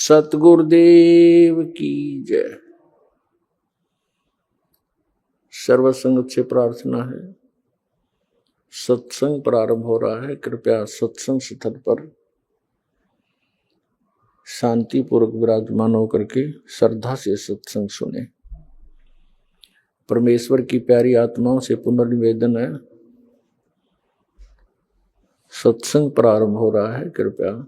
सतगुरुदेव की जय। सर्वसंगत से प्रार्थना है, सत्संग प्रारंभ हो रहा है। कृपया सत्संग स्थल पर शांतिपूर्वक विराजमान होकर के श्रद्धा से सत्संग सुने। परमेश्वर की प्यारी आत्माओं से पुनर्निवेदन है, सत्संग प्रारंभ हो रहा है। कृपया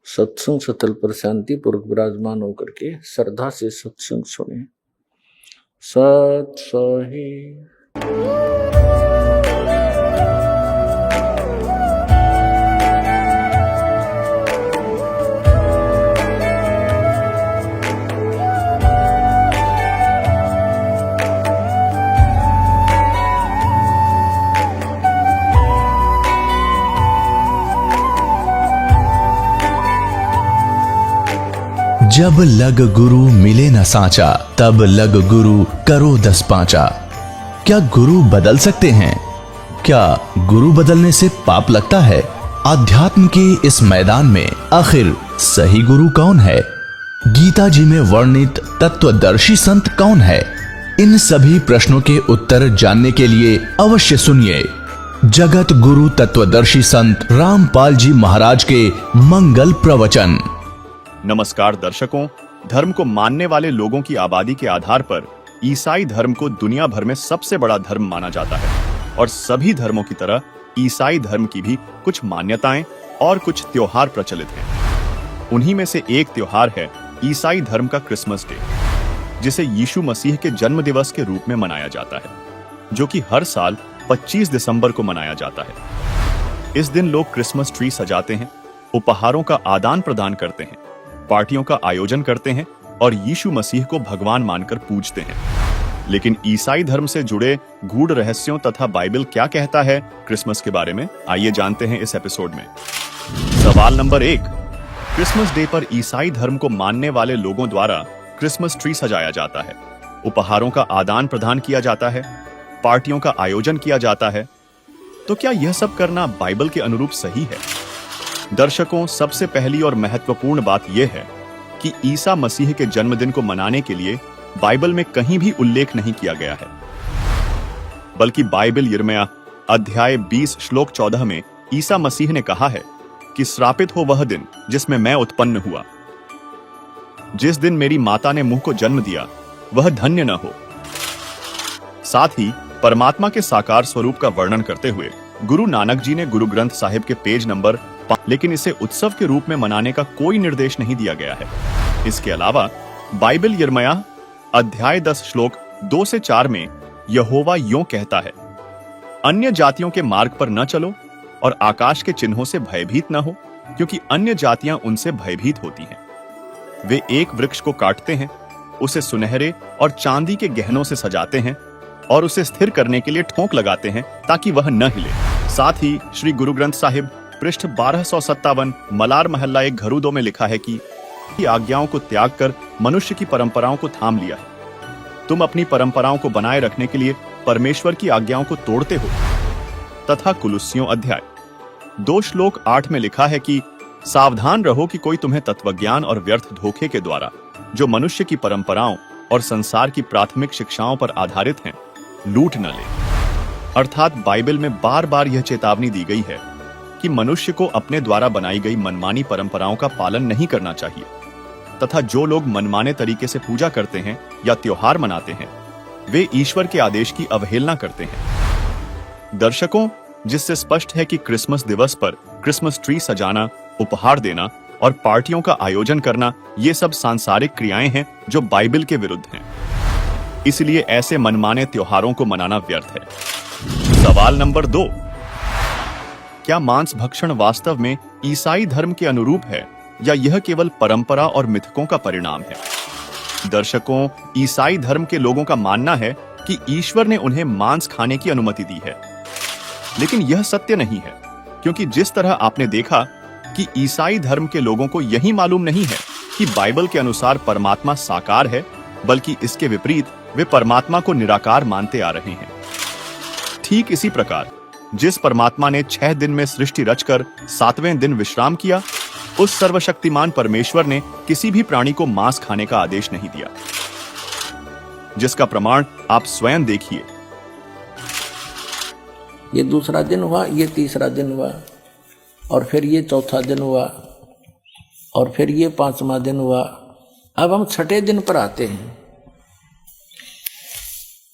सत्संग स्थल पर शांतिपूर्वक विराजमान होकर के श्रद्धा से सत्संग सुने। सत सही जब लग गुरु मिले न साचा, तब लग गुरु करो 10 पांचा। क्या गुरु बदल सकते हैं? क्या गुरु बदलने से पाप लगता है? अध्यात्म के इस मैदान में आखिर सही गुरु कौन है? गीता जी में वर्णित तत्वदर्शी संत कौन है? इन सभी प्रश्नों के उत्तर जानने के लिए अवश्य सुनिए जगत गुरु तत्वदर्शी संत रामपाल जी महाराज के मंगल प्रवचन। नमस्कार दर्शकों, धर्म को मानने वाले लोगों की आबादी के आधार पर ईसाई धर्म को दुनिया भर में सबसे बड़ा धर्म माना जाता है और सभी धर्मों की तरह ईसाई धर्म की भी कुछ मान्यताएं और कुछ त्योहार प्रचलित हैं। उन्हीं में से एक त्योहार है ईसाई धर्म का क्रिसमस डे, जिसे यीशु मसीह के जन्म दिवस के रूप में मनाया जाता है, जो कि हर साल 25 दिसंबर को मनाया जाता है। इस दिन लोग क्रिसमस ट्री सजाते हैं, उपहारों का आदान प्रदान करते हैं, पार्टियों का आयोजन करते हैं और यीशु मसीह को भगवान मानकर पूजते हैं। लेकिन ईसाई धर्म से जुड़े गूढ़ रहस्यों तथा बाइबल क्या कहता है क्रिसमस के बारे में, आइए जानते हैं इस एपिसोड में। सवाल नंबर 1, क्रिसमस डे पर ईसाई धर्म को मानने वाले लोगों द्वारा क्रिसमस ट्री सजाया जाता है, उपहारों का आदान प्रदान किया जाता है, पार्टियों का आयोजन किया जाता है। तो क्या यह सब करना बाइबल के अनुरूप सही है? दर्शकों, सबसे पहली और महत्वपूर्ण बात यह है कि ईसा मसीह के जन्मदिन को मनाने के लिए बाइबल में कहीं भी उल्लेख नहीं किया गया है, बल्कि बाइबल यिर्मयाह अध्याय 20 श्लोक 14 में ईसा मसीह ने कहा है कि श्रापित हो वह दिन जिसमें मैं उत्पन्न हुआ। जिस दिन मेरी माता ने मुंह को जन्म दिया वह धन्य न हो। साथ ही परमात्मा के साकार स्वरूप का वर्णन करते हुए गुरु नानक जी ने गुरु ग्रंथ साहिब के पेज नंबर, लेकिन इसे उत्सव के रूप में मनाने का कोई निर्देश नहीं दिया गया है। इसके अलावा बाइबल यिर्मयाह अध्याय 10 श्लोक 2 से 4 में यहोवा यों कहता है, अन्य जातियों के मार्ग पर न चलो और आकाश के चिन्हों से भयभीत न हो, क्योंकि अन्य जातियां उनसे भयभीत होती हैं। वे एक वृक्ष को काटते हैं, उसे सुनहरे और चांदी के गहनों से सजाते हैं और उसे स्थिर करने के लिए ठोंक लगाते हैं ताकि वह न हिले। साथ ही श्री गुरु ग्रंथ साहिब पृष्ठ 1257 मलार महल्ला एक घरूदो में लिखा है कि आज्ञाओं को त्याग कर मनुष्य की परंपराओं को थाम लिया है। तुम अपनी परंपराओं को बनाए रखने के लिए परमेश्वर की आज्ञाओं को तोड़ते हो। तथा कुलुस्सियों अध्याय 2 श्लोक 8 में लिखा है कि सावधान रहो कि कोई तुम्हें तत्वज्ञान और व्यर्थ धोखे के द्वारा, जो मनुष्य की परंपराओं और संसार की प्राथमिक शिक्षाओं पर आधारित हैं, लूट न ले। अर्थात बाइबल में बार बार यह चेतावनी दी गई है कि मनुष्य को अपने द्वारा बनाई गई मनमानी परंपराओं का पालन नहीं करना चाहिए, तथा जो लोग मनमाने तरीके से पूजा करते हैं या त्योहार मनाते हैं, वे ईश्वर के आदेश की अवहेलना करते हैं। दर्शकों, जिससे स्पष्ट है कि क्रिसमस दिवस पर क्रिसमस ट्री सजाना, उपहार देना और पार्टियों का आयोजन करना, ये सब सांसारिक क्रियाएं हैं जो बाइबल के विरुद्ध हैं। इसलिए ऐसे मनमाने त्योहारों को मनाना व्यर्थ है। सवाल नंबर 2, क्या मांस भक्षण वास्तव में ईसाई धर्म के अनुरूप है या यह केवल परंपरा और मिथकों का परिणाम है? दर्शकों, ईसाई धर्म के लोगों का मानना है कि ईश्वर ने उन्हें मांस खाने की अनुमति दी है, लेकिन यह सत्य नहीं है, क्योंकि जिस तरह आपने देखा कि ईसाई धर्म के लोगों को यही मालूम नहीं है कि बाइबल के अनुसार परमात्मा साकार है, बल्कि इसके विपरीत वे परमात्मा को निराकार मानते आ रहे हैं। ठीक इसी प्रकार जिस परमात्मा ने 6 दिन में सृष्टि रचकर 7वें दिन विश्राम किया, उस सर्वशक्तिमान परमेश्वर ने किसी भी प्राणी को मांस खाने का आदेश नहीं दिया, जिसका प्रमाण आप स्वयं देखिए। ये दूसरा दिन हुआ, ये तीसरा दिन हुआ, और फिर ये चौथा दिन हुआ, और फिर ये पांचवा दिन हुआ। अब हम छठे दिन पर आते हैं।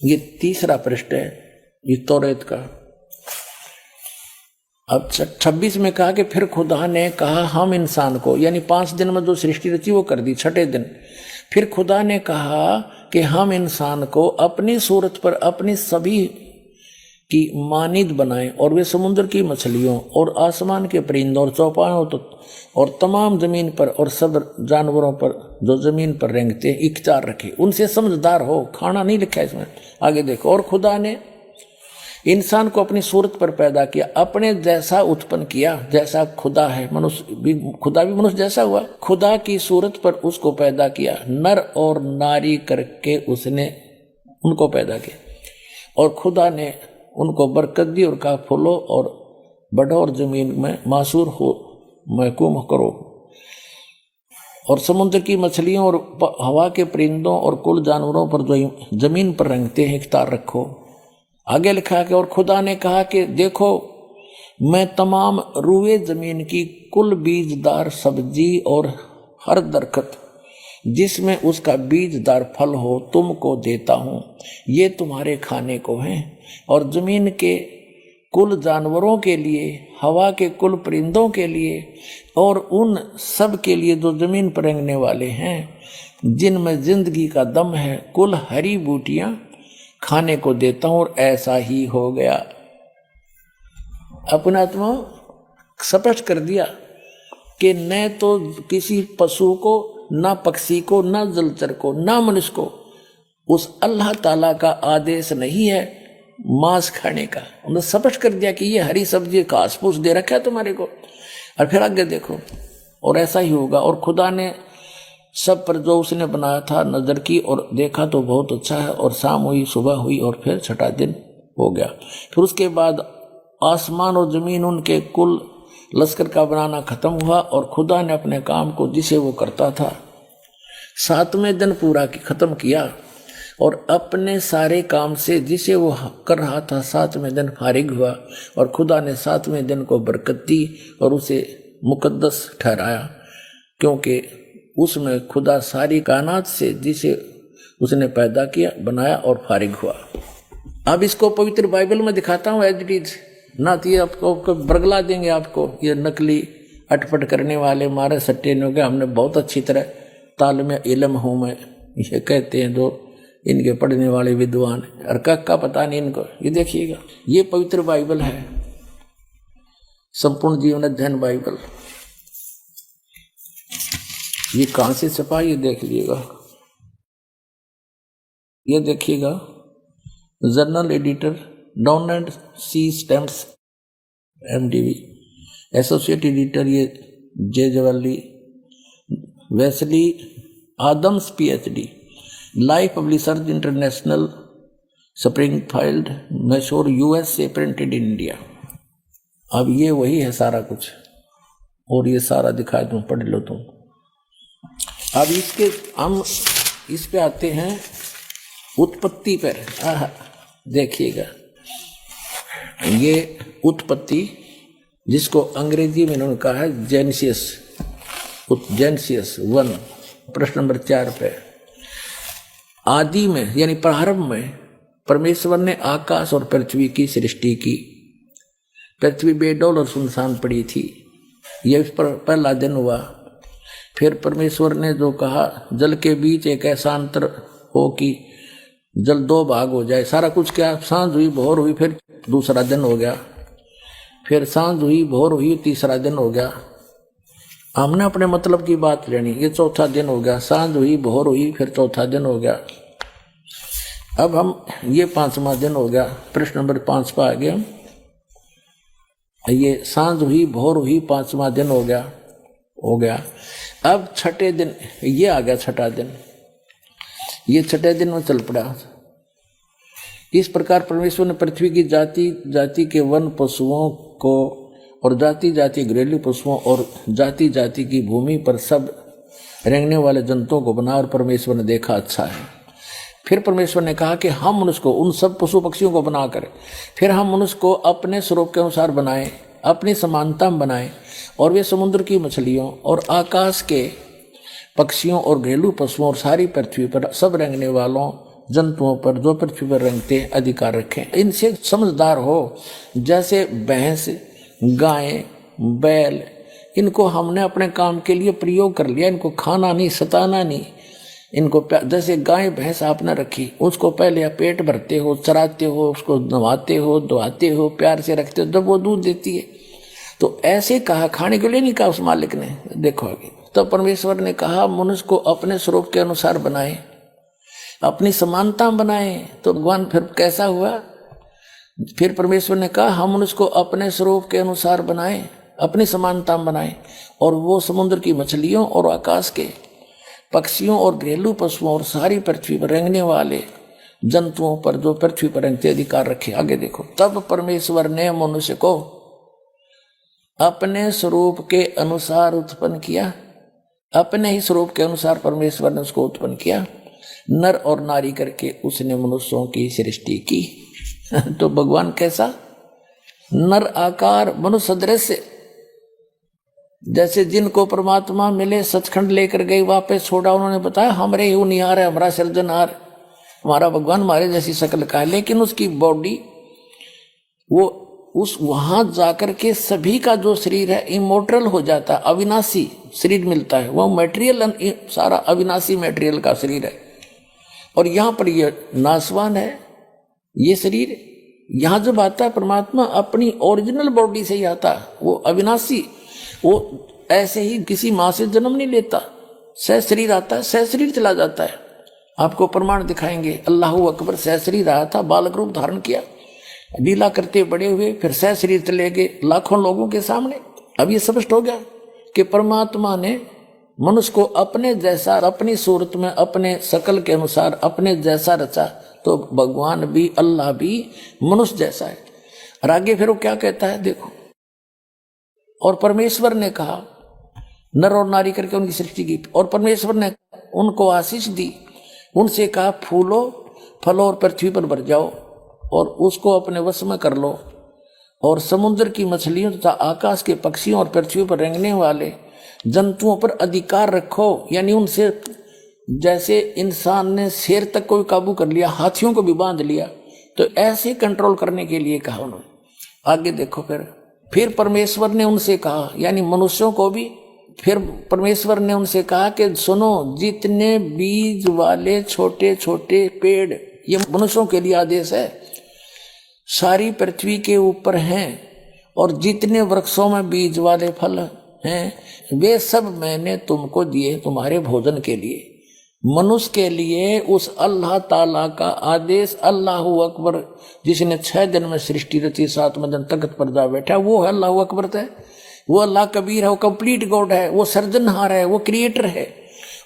ये तीसरा पृष्ठ है ये तौरेत का। अब 26 में कहा कि फिर खुदा ने कहा हम इंसान को, यानी 5 दिन में जो सृष्टि रची वो कर दी। छठे दिन फिर खुदा ने कहा कि हम इंसान को अपनी सूरत पर अपनी सभी की मानिद बनाएं, और वे समुद्र की मछलियों और आसमान के परिंदों और चौपायों और तमाम जमीन पर और सब जानवरों पर जो जमीन पर रेंगते हैं इख्तियार रखे, उनसे समझदार हो। खाना नहीं लिखा इसमें, आगे देखो। और खुदा ने इंसान को अपनी सूरत पर पैदा किया, अपने जैसा उत्पन्न किया, जैसा खुदा है। मनुष्य भी, खुदा भी मनुष्य जैसा हुआ। खुदा की सूरत पर उसको पैदा किया, नर और नारी करके उसने उनको पैदा किया। और खुदा ने उनको बरकत दी और कहा फूलो और बढ़ो और जमीन में मासूर हो, महकूम करो, और समुद्र की मछलियों और हवा के परिंदों और कुल जानवरों पर जो जमीन पर रेंगते हैं इख्तियार रखो। आगे लिखा कि और खुदा ने कहा कि देखो मैं तमाम रुए जमीन की कुल बीजदार सब्जी और हर दरखत जिसमें उसका बीजदार फल हो तुमको देता हूँ, ये तुम्हारे खाने को हैं। और जमीन के कुल जानवरों के लिए, हवा के कुल परिंदों के लिए और उन सब के लिए जो जमीन पर रेंगने वाले हैं, जिनमें जिंदगी का दम है, कुल हरी बूटियां खाने को देता हूं। और ऐसा ही हो गया। अपने आत्मा स्पष्ट कर दिया कि न तो किसी पशु को, ना पक्षी को, ना जलचर को, ना मनुष्य को उस अल्लाह ताला का आदेश नहीं है मांस खाने का। उन्होंने स्पष्ट कर दिया कि ये हरी सब्जी घास फूस दे रखा है तुम्हारे को। और फिर आगे देखो, और ऐसा ही होगा। और खुदा ने सब पर जो उसने बनाया था नजर की और देखा तो बहुत अच्छा है। और शाम हुई, सुबह हुई, और फिर छठा दिन हो गया। फिर उसके बाद आसमान और जमीन उनके कुल लश्कर का बनाना खत्म हुआ। और खुदा ने अपने काम को जिसे वो करता था 7वें दिन पूरा खत्म किया, और अपने सारे काम से जिसे वो कर रहा था 7वें दिन फारिग हुआ। और खुदा ने 7वें दिन को बरकत दी और उसे मुकद्दस ठहराया, क्योंकि उसमें खुदा सारी कायनात से जिसे उसने पैदा किया, बनाया और फारिग हुआ। अब इसको पवित्र बाइबल में दिखाता हूँ एज इट इज, ना तो ये आपको बरगला देंगे आपको, ये नकली अटपट करने वाले मारे सट्टे ने हो गए। हमने बहुत अच्छी तरह तालमे इल्म हूँ मैं, ये कहते हैं जो इनके पढ़ने वाले विद्वान, और का पता नहीं इनको। ये देखिएगा, ये पवित्र बाइबल है, संपूर्ण जीवन अध्ययन बाइबल। ये कहां से छपा ये देख लीजिएगा। ये देखिएगा, journal editor Donald C Stamps MDV, associate editor ये जे जवाली, Wesley Adams PhD, life publishers international, Springfield, Missouri, USA, printed in India. अब ये वही है सारा कुछ, और ये सारा दिखा दूं, पढ़ लो तुम। अब इसके हम इस पे आते हैं उत्पत्ति पर। देखिएगा, ये उत्पत्ति जिसको अंग्रेजी में उन्होंने कहा है जेनेसिस 1, प्रश्न नंबर 4 पे। आदि में यानी प्रारंभ में परमेश्वर ने आकाश और पृथ्वी की सृष्टि की। पृथ्वी बेडौल और सुनसान पड़ी थी, यह इस पर पहला दिन हुआ। फिर परमेश्वर ने जो कहा, जल के बीच एक ऐसा अंतर हो कि जल 2 भाग हो जाए। सारा कुछ क्या, सांझ हुई, भोर हुई, फिर दूसरा दिन हो गया। फिर सांझ हुई, भोर हुई, तीसरा दिन हो गया। हमने अपने मतलब की बात लेनी, ये चौथा दिन हो गया। सांझ हुई, भोर हुई, फिर चौथा दिन हो गया। अब हम ये 5वां दिन हो गया, प्रश्न नंबर 5 पर आ गए हम। ये सांझ हुई, भोर हुई, 5वां दिन हो गया। अब छठे दिन ये आ गया, छठा दिन। ये छठे दिन में चल पड़ा। इस प्रकार परमेश्वर ने पृथ्वी की जाति जाति के वन पशुओं को और जाति जाति घरेलू पशुओं और जाति जाति की भूमि पर सब रेंगने वाले जंतुओं को बना और परमेश्वर ने देखा अच्छा है। फिर परमेश्वर ने कहा कि हम मनुष्य को, उन सब पशु पक्षियों को बनाकर फिर हम मनुष्य को अपने स्वरूप के अनुसार बनाएं, अपनी समानता में बनाएं, और वे समुद्र की मछलियों और आकाश के पक्षियों और घरेलू पशुओं और सारी पृथ्वी पर सब रेंगने वालों जंतुओं पर जो पृथ्वी पर रेंगते अधिकार रखें। इनसे समझदार हो, जैसे भैंस, गाय, बैल, इनको हमने अपने काम के लिए प्रयोग कर लिया, इनको खाना नहीं, सताना नहीं, इनको जैसे गाय भैंस आपने रखी, उसको पहले आप पेट भरते हो, चराते हो, उसको नहवाते हो, धोआते हो, प्यार से रखते हो, जब वो दूध देती है। तो ऐसे कहा, खाने के लिए नहीं कहा उस मालिक ने। देखो आगे, तो परमेश्वर ने कहा मनुष्य को अपने स्वरूप के अनुसार बनाए, अपनी समानता बनाए। तो भगवान फिर कैसा हुआ? फिर परमेश्वर ने कहा हम मनुष्य को अपने स्वरूप के अनुसार बनाए, अपनी समानता बनाए, और वो समुद्र की मछलियों और आकाश के पक्षियों और घरेलू पशुओं और सारी पृथ्वी पर रेंगने वाले जंतुओं पर जो पृथ्वी पर रेंगते अधिकार रखे। आगे देखो, तब परमेश्वर ने मनुष्य को अपने स्वरूप के अनुसार उत्पन्न किया, अपने ही स्वरूप के अनुसार परमेश्वर ने उसको उत्पन्न किया, नर और नारी करके उसने मनुष्यों की सृष्टि की। तो भगवान कैसा? नर आकार, मनुष्य सदृश, जैसे जिनको परमात्मा मिले सचखंड लेकर गए, वापस छोड़ा, उन्होंने बताया हमरे ही निहार है, हमारा सृजनहार, हमारा भगवान हमारे जैसी शक्ल का है, लेकिन उसकी बॉडी वो उस वहां जाकर के सभी का जो शरीर है इमोर्टल हो जाता है, अविनाशी शरीर मिलता है, वो मटेरियल सारा अविनाशी मटेरियल का शरीर है। और यहाँ पर ये नासवान है ये शरीर। यहाँ जब आता है परमात्मा अपनी ओरिजिनल बॉडी से ही आता है, वो अविनाशी, वो ऐसे ही किसी माँ से जन्म नहीं लेता, सह शरीर आता है, सह शरीर चला जाता है। आपको प्रमाण दिखाएंगे, अल्लाह अकबर सह शरीर आया था, बालक रूप धारण किया, लीला करते बड़े हुए, फिर सह शरीर चले गए लाखों लोगों के सामने। अब ये स्पष्ट हो गया कि परमात्मा ने मनुष्य को अपने जैसा, अपनी सूरत में, अपने शकल के अनुसार अपने जैसा रचा। तो भगवान भी, अल्लाह भी मनुष्य जैसा है। और आगे फिर वो क्या कहता है देखो, और परमेश्वर ने कहा नर और नारी करके उनकी सृष्टि की, और परमेश्वर ने उनको आशीष दी, उनसे कहा फूलो फलो और पृथ्वी पर भर जाओ और उसको अपने वश में कर लो, और समुद्र की मछलियों तथा आकाश के पक्षियों और पृथ्वी पर रेंगने वाले जंतुओं पर अधिकार रखो। यानी उनसे, जैसे इंसान ने शेर तक को भी काबू कर लिया, हाथियों को भी बांध लिया, तो ऐसे कंट्रोल करने के लिए कहा उन्होंने। आगे देखो, फिर परमेश्वर ने उनसे कहा, यानी मनुष्यों को भी, फिर परमेश्वर ने उनसे कहा कि सुनो, जितने बीज वाले छोटे छोटे पेड़, ये मनुष्यों के लिए आदेश है, सारी पृथ्वी के ऊपर हैं, और जितने वृक्षों में बीज वाले फल हैं, वे सब मैंने तुमको दिए तुम्हारे भोजन के लिए। मनुष्य के लिए उस अल्लाह ताला का आदेश, अल्लाह अकबर, जिसने 6 दिन में सृष्टि रची, 7वें दिन तख्त पर जा बैठा, वो है अल्लाह अकबर है, वो अल्लाह कबीर है, वो कंप्लीट गॉड है, वो सर्जनहार है, वो क्रिएटर है।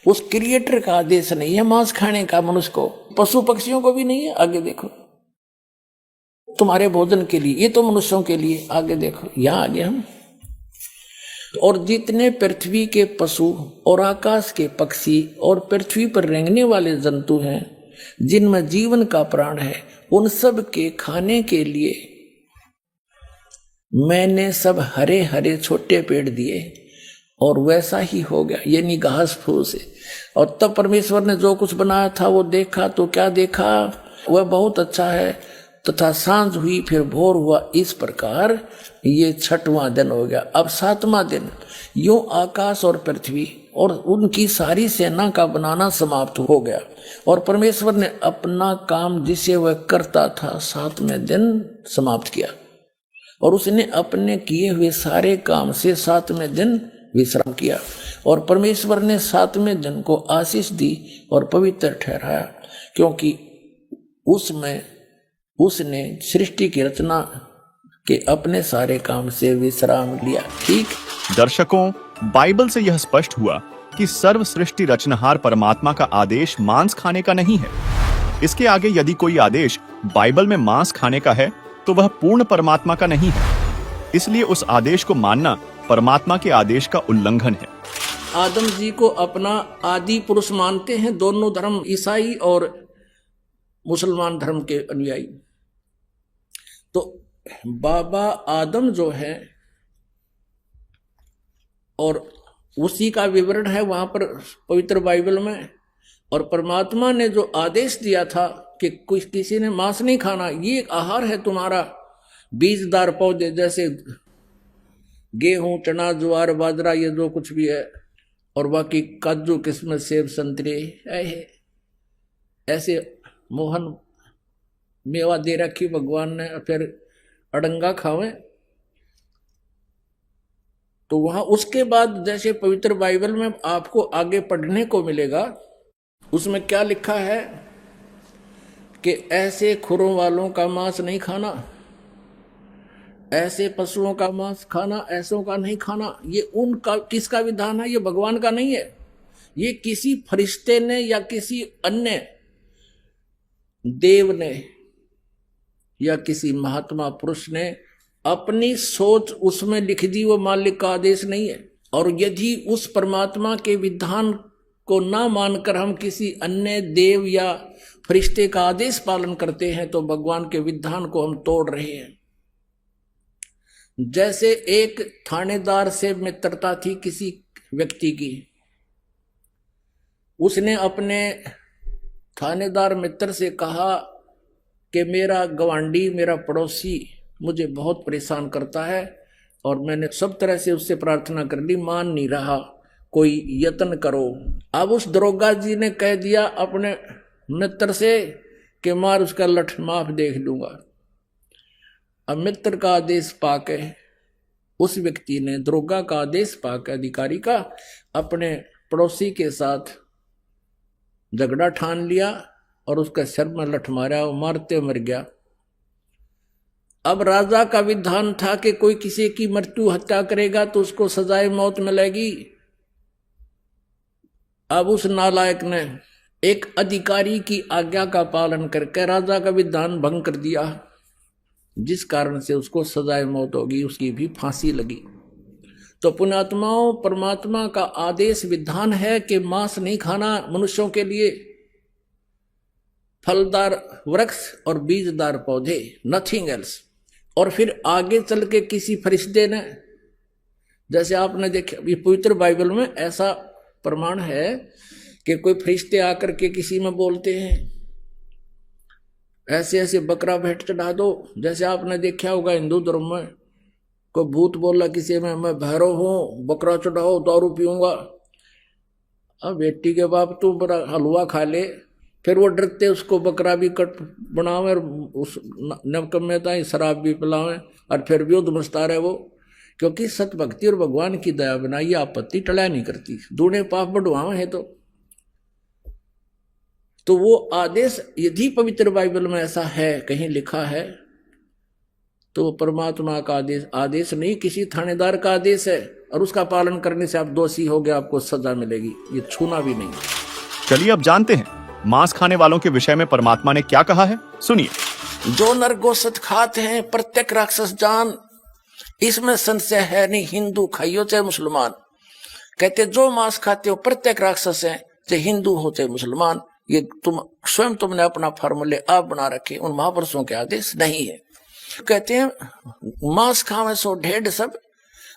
उस क्रिएटर का आदेश नहीं है मांस खाने का मनुष्य को, पशु पक्षियों को भी नहीं है। आगे देखो, तुम्हारे भोजन के लिए, ये तो मनुष्यों के लिए। आगे देखो, यहां आगे हम, और जितने पृथ्वी के पशु और आकाश के पक्षी और पृथ्वी पर रेंगने वाले जंतु हैं, जिनमें जीवन का प्राण है, उन सब के खाने के लिए मैंने सब हरे हरे छोटे पेड़ दिए, और वैसा ही हो गया, यानी घास फूस। और तब परमेश्वर ने जो कुछ बनाया था वो देखा, तो क्या देखा? वह बहुत अच्छा है। तथा सांझ हुई, फिर भोर हुआ, इस प्रकार ये 6वां दिन हो गया। अब 7वां दिन, यूं आकाश और पृथ्वी और उनकी सारी सेना का बनाना समाप्त हो गया, और परमेश्वर ने अपना काम जिसे वह करता था 7वें दिन समाप्त किया, और उसने अपने किए हुए सारे काम से 7वें दिन विश्राम किया। और परमेश्वर ने 7वें दिन को आशीष दी और पवित्र ठहराया, क्योंकि उसमें उसने सृष्टि की रचना के अपने सारे काम से विश्राम लिया। ठीक दर्शकों, बाइबल से यह स्पष्ट हुआ कि सर्व सृष्टि रचनहार परमात्मा का आदेश मांस खाने का नहीं है। इसके आगे यदि कोई आदेश बाइबल में मांस खाने का है, तो वह पूर्ण परमात्मा का नहीं है। इसलिए उस आदेश को मानना परमात्मा के आदेश का उल्लंघन है। आदम जी को अपना आदि पुरुष मानते हैं दोनों धर्म, ईसाई और मुसलमान धर्म के अनुयायी। तो बाबा आदम जो है, और उसी का विवरण है वहां पर पवित्र बाइबल में। और परमात्मा ने जो आदेश दिया था कि किसी ने मांस नहीं खाना, ये एक आहार है तुम्हारा, बीजदार पौधे जैसे गेहूं, चना, ज्वार, बाजरा, ये जो कुछ भी है, और बाकी काजू, किस्मत, सेब, संतरे, ऐसे मोहन मेवा दे रखी भगवान ने, फिर अड़ंगा खावे। तो वहां उसके बाद जैसे पवित्र बाइबल में आपको आगे पढ़ने को मिलेगा, उसमें क्या लिखा है कि ऐसे खुरों वालों का मांस नहीं खाना, ऐसे पशुओं का मांस खाना, ऐसों का नहीं खाना। ये उनका किसका विधान है? ये भगवान का नहीं है। ये किसी फरिश्ते ने या किसी अन्य देव ने या किसी महात्मा पुरुष ने अपनी सोच उसमें लिख दी, वो मालिक का आदेश नहीं है। और यदि उस परमात्मा के विधान को ना मानकर हम किसी अन्य देव या फरिश्ते का आदेश पालन करते हैं तो भगवान के विधान को हम तोड़ रहे हैं। जैसे एक थानेदार से मित्रता थी किसी व्यक्ति की, उसने अपने थानेदार मित्र से कहा कि मेरा गवांडी, मेरा पड़ोसी मुझे बहुत परेशान करता है और मैंने सब तरह से उससे प्रार्थना कर ली, मान नहीं रहा, कोई यत्न करो। अब उस दरोगा जी ने कह दिया अपने मित्र से कि मार उसका लठ, माफ देख लूंगा। अब मित्र का आदेश पाके उस व्यक्ति ने, दरोगा का आदेश पाके, अधिकारी का, अपने पड़ोसी के साथ झगड़ा ठान लिया और उसका सिर में लठ मारा, वो मारते मर गया। अब राजा का विधान था कि कोई किसी की मृत्यु हत्या करेगा तो उसको सजाए मौत मिलेगी। अब उस नालायक ने एक अधिकारी की आज्ञा का पालन करके राजा का विधान भंग कर दिया, जिस कारण से उसको सजाए मौत होगी, उसकी भी फांसी लगी। तो पुण्यात्माओं, परमात्मा का आदेश विधान है कि मांस नहीं खाना मनुष्यों के लिए, फलदार वृक्ष और बीजदार पौधे, नथिंग एल्स। और फिर आगे चल के किसी फरिश्ते ने, जैसे आपने देखा ये पवित्र बाइबल में ऐसा प्रमाण है कि कोई फरिश्ते आकर के किसी में बोलते हैं ऐसे ऐसे बकरा भेंट चढ़ा दो। जैसे आपने देखा होगा हिंदू धर्म में कोई भूत बोला किसी में, मैं भैरव हूं, बकरा चढ़ाओ, दारू पीऊंगा। अब बेटी के बाप तू बड़ा हलवा खा ले, फिर वो डरते उसको बकरा भी कट बनावे और उस नवकम्यता शराब भी पिलावे और फिर भी मचता रहे वो, क्योंकि सत भक्ति और भगवान की दया बिना ये आपत्ति टला नहीं करती, दूने पाप बढ़वावे है। तो वो आदेश यदि पवित्र बाइबल में ऐसा है, कहीं लिखा है, तो परमात्मा का आदेश नहीं, किसी थानेदार का आदेश है और उसका पालन करने से आप दोषी हो गए, आपको सजा मिलेगी, ये छूना भी नहीं। चलिए अब जानते हैं मांस खाने वालों के विषय में परमात्मा ने क्या कहा है, सुनिए। जो नर गोश्त खाते हैं प्रत्येक राक्षस जान, इसमें संशय है नहीं, हिंदू खाइयो चाहे मुसलमान। कहते जो मांस खाते हो प्रत्येक राक्षस है, चाहे हिंदू हो चाहे मुसलमान। ये तुमने अपना फार्मूले आप बना रखे, उन महापुरुषों के आदेश नहीं है। कहते हैं मांस खावे सो ढेड सब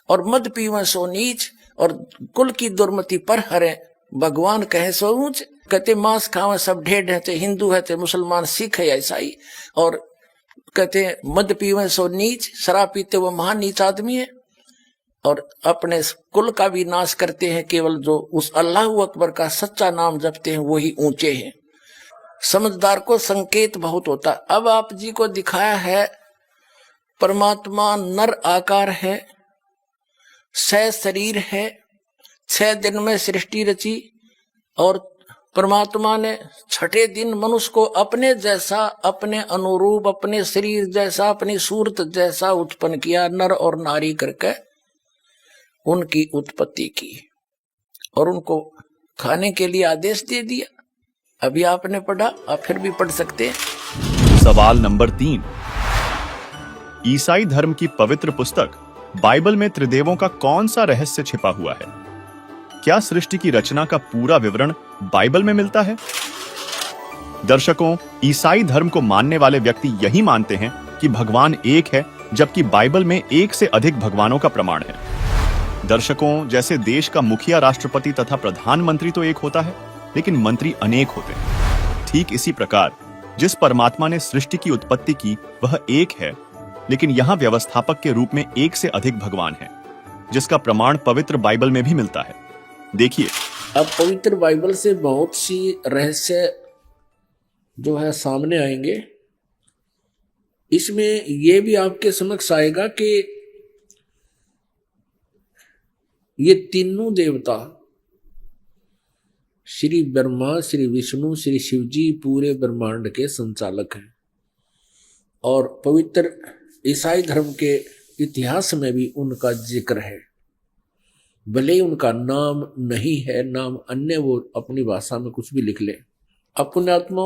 और मद पीवे सो नीच और कुल की दुर्मति पर हरे भगवान कहे सो ऊंच। कहते मांस खावे सब ढेड है, चाहे हिंदू है चाहे मुसलमान, सिख है या ईसाई। और कहते हैं मद पीवे सो नीच, शराब पीते वो महान नीच आदमी है और अपने कुल का भी नाश करते हैं। केवल जो उस अल्लाह अकबर का सच्चा नाम जपते हैं वही ऊंचे हैं। समझदार को संकेत बहुत होता। अब आप जी को दिखाया है परमात्मा नर आकार है, 6 शरीर है, 6 दिन में सृष्टि रची और परमात्मा ने छठे दिन मनुष्य को अपने जैसा, अपने अनुरूप, अपने शरीर जैसा, अपनी सूरत जैसा उत्पन्न किया, नर और नारी करके उनकी उत्पत्ति की और उनको खाने के लिए आदेश दे दिया। अभी आपने पढ़ा, आप फिर भी पढ़ सकते हैं। सवाल नंबर 3, ईसाई धर्म की पवित्र पुस्तक बाइबल में त्रिदेवों का कौन सा रहस्य छिपा हुआ है? क्या सृष्टि की रचना का पूरा विवरण बाइबल में मिलता है? दर्शकों, ईसाई धर्म को मानने वाले व्यक्ति यही मानते हैं कि भगवान एक है, जबकि बाइबल में एक से अधिक भगवानों का प्रमाण है। दर्शकों, जैसे देश का मुखिया, राष्ट्रपति तथा प्रधानमंत्री तो एक होता है, लेकिन मंत्री अनेक होते हैं। ठीक इसी प्रकार जिस परमात्मा ने सृष्टि की उत्पत्ति की वह एक है, लेकिन यहाँ व्यवस्थापक के रूप में एक से अधिक भगवान है, जिसका प्रमाण पवित्र बाइबल में भी मिलता है। देखिए, अब पवित्र बाइबल से बहुत सी रहस्य जो है सामने आएंगे। इसमें यह भी आपके समक्ष आएगा कि ये तीनों देवता श्री ब्रह्मा, श्री विष्णु, श्री शिव जी पूरे ब्रह्मांड के संचालक हैं। और पवित्र ईसाई धर्म के इतिहास में भी उनका जिक्र है। भले ही उनका नाम नहीं है, नाम अन्य वो अपनी भाषा में कुछ भी लिख ले। अपने आत्मा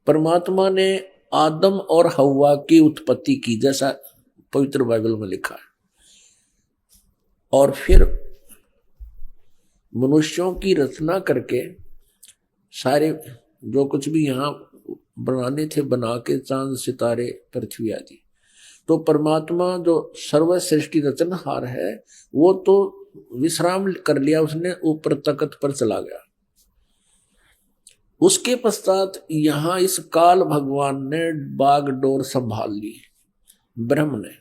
परमात्मा ने आदम और हव्वा की उत्पत्ति की, जैसा पवित्र बाइबल में लिखा है। और फिर मनुष्यों की रचना करके सारे जो कुछ भी यहाँ बनाने थे बना के, चांद, सितारे, पृथ्वी आदि। तो परमात्मा जो सर्वश्रेष्ठी रचनहार है वो तो विश्राम कर लिया, उसने ऊपर तख्त पर चला गया। उसके पश्चात यहाँ इस काल भगवान ने बागडोर संभाल ली, ब्रह्म ने,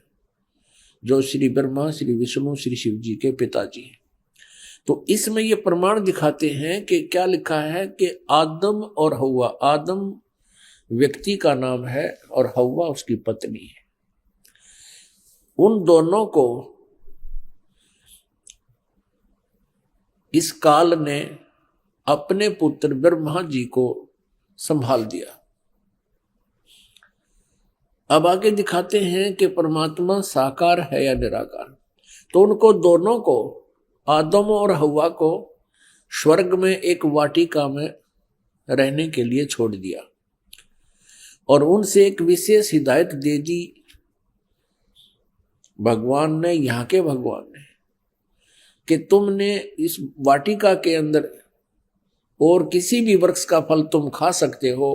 जो श्री ब्रह्मा, श्री विष्णु, श्री शिव जी के पिताजी हैं। तो इसमें ये प्रमाण दिखाते हैं कि क्या लिखा है कि आदम और हव्वा, आदम व्यक्ति का नाम है और हव्वा उसकी पत्नी है। उन दोनों को इस काल ने अपने पुत्र ब्रह्मा जी को संभाल दिया। अब आगे दिखाते हैं कि परमात्मा साकार है या निराकार। तो उनको दोनों को, आदम और हव्वा को, स्वर्ग में एक वाटिका में रहने के लिए छोड़ दिया और उनसे एक विशेष हिदायत दे दी भगवान ने, यहाँ के भगवान ने, कि तुमने इस वाटिका के अंदर और किसी भी वृक्ष का फल तुम खा सकते हो,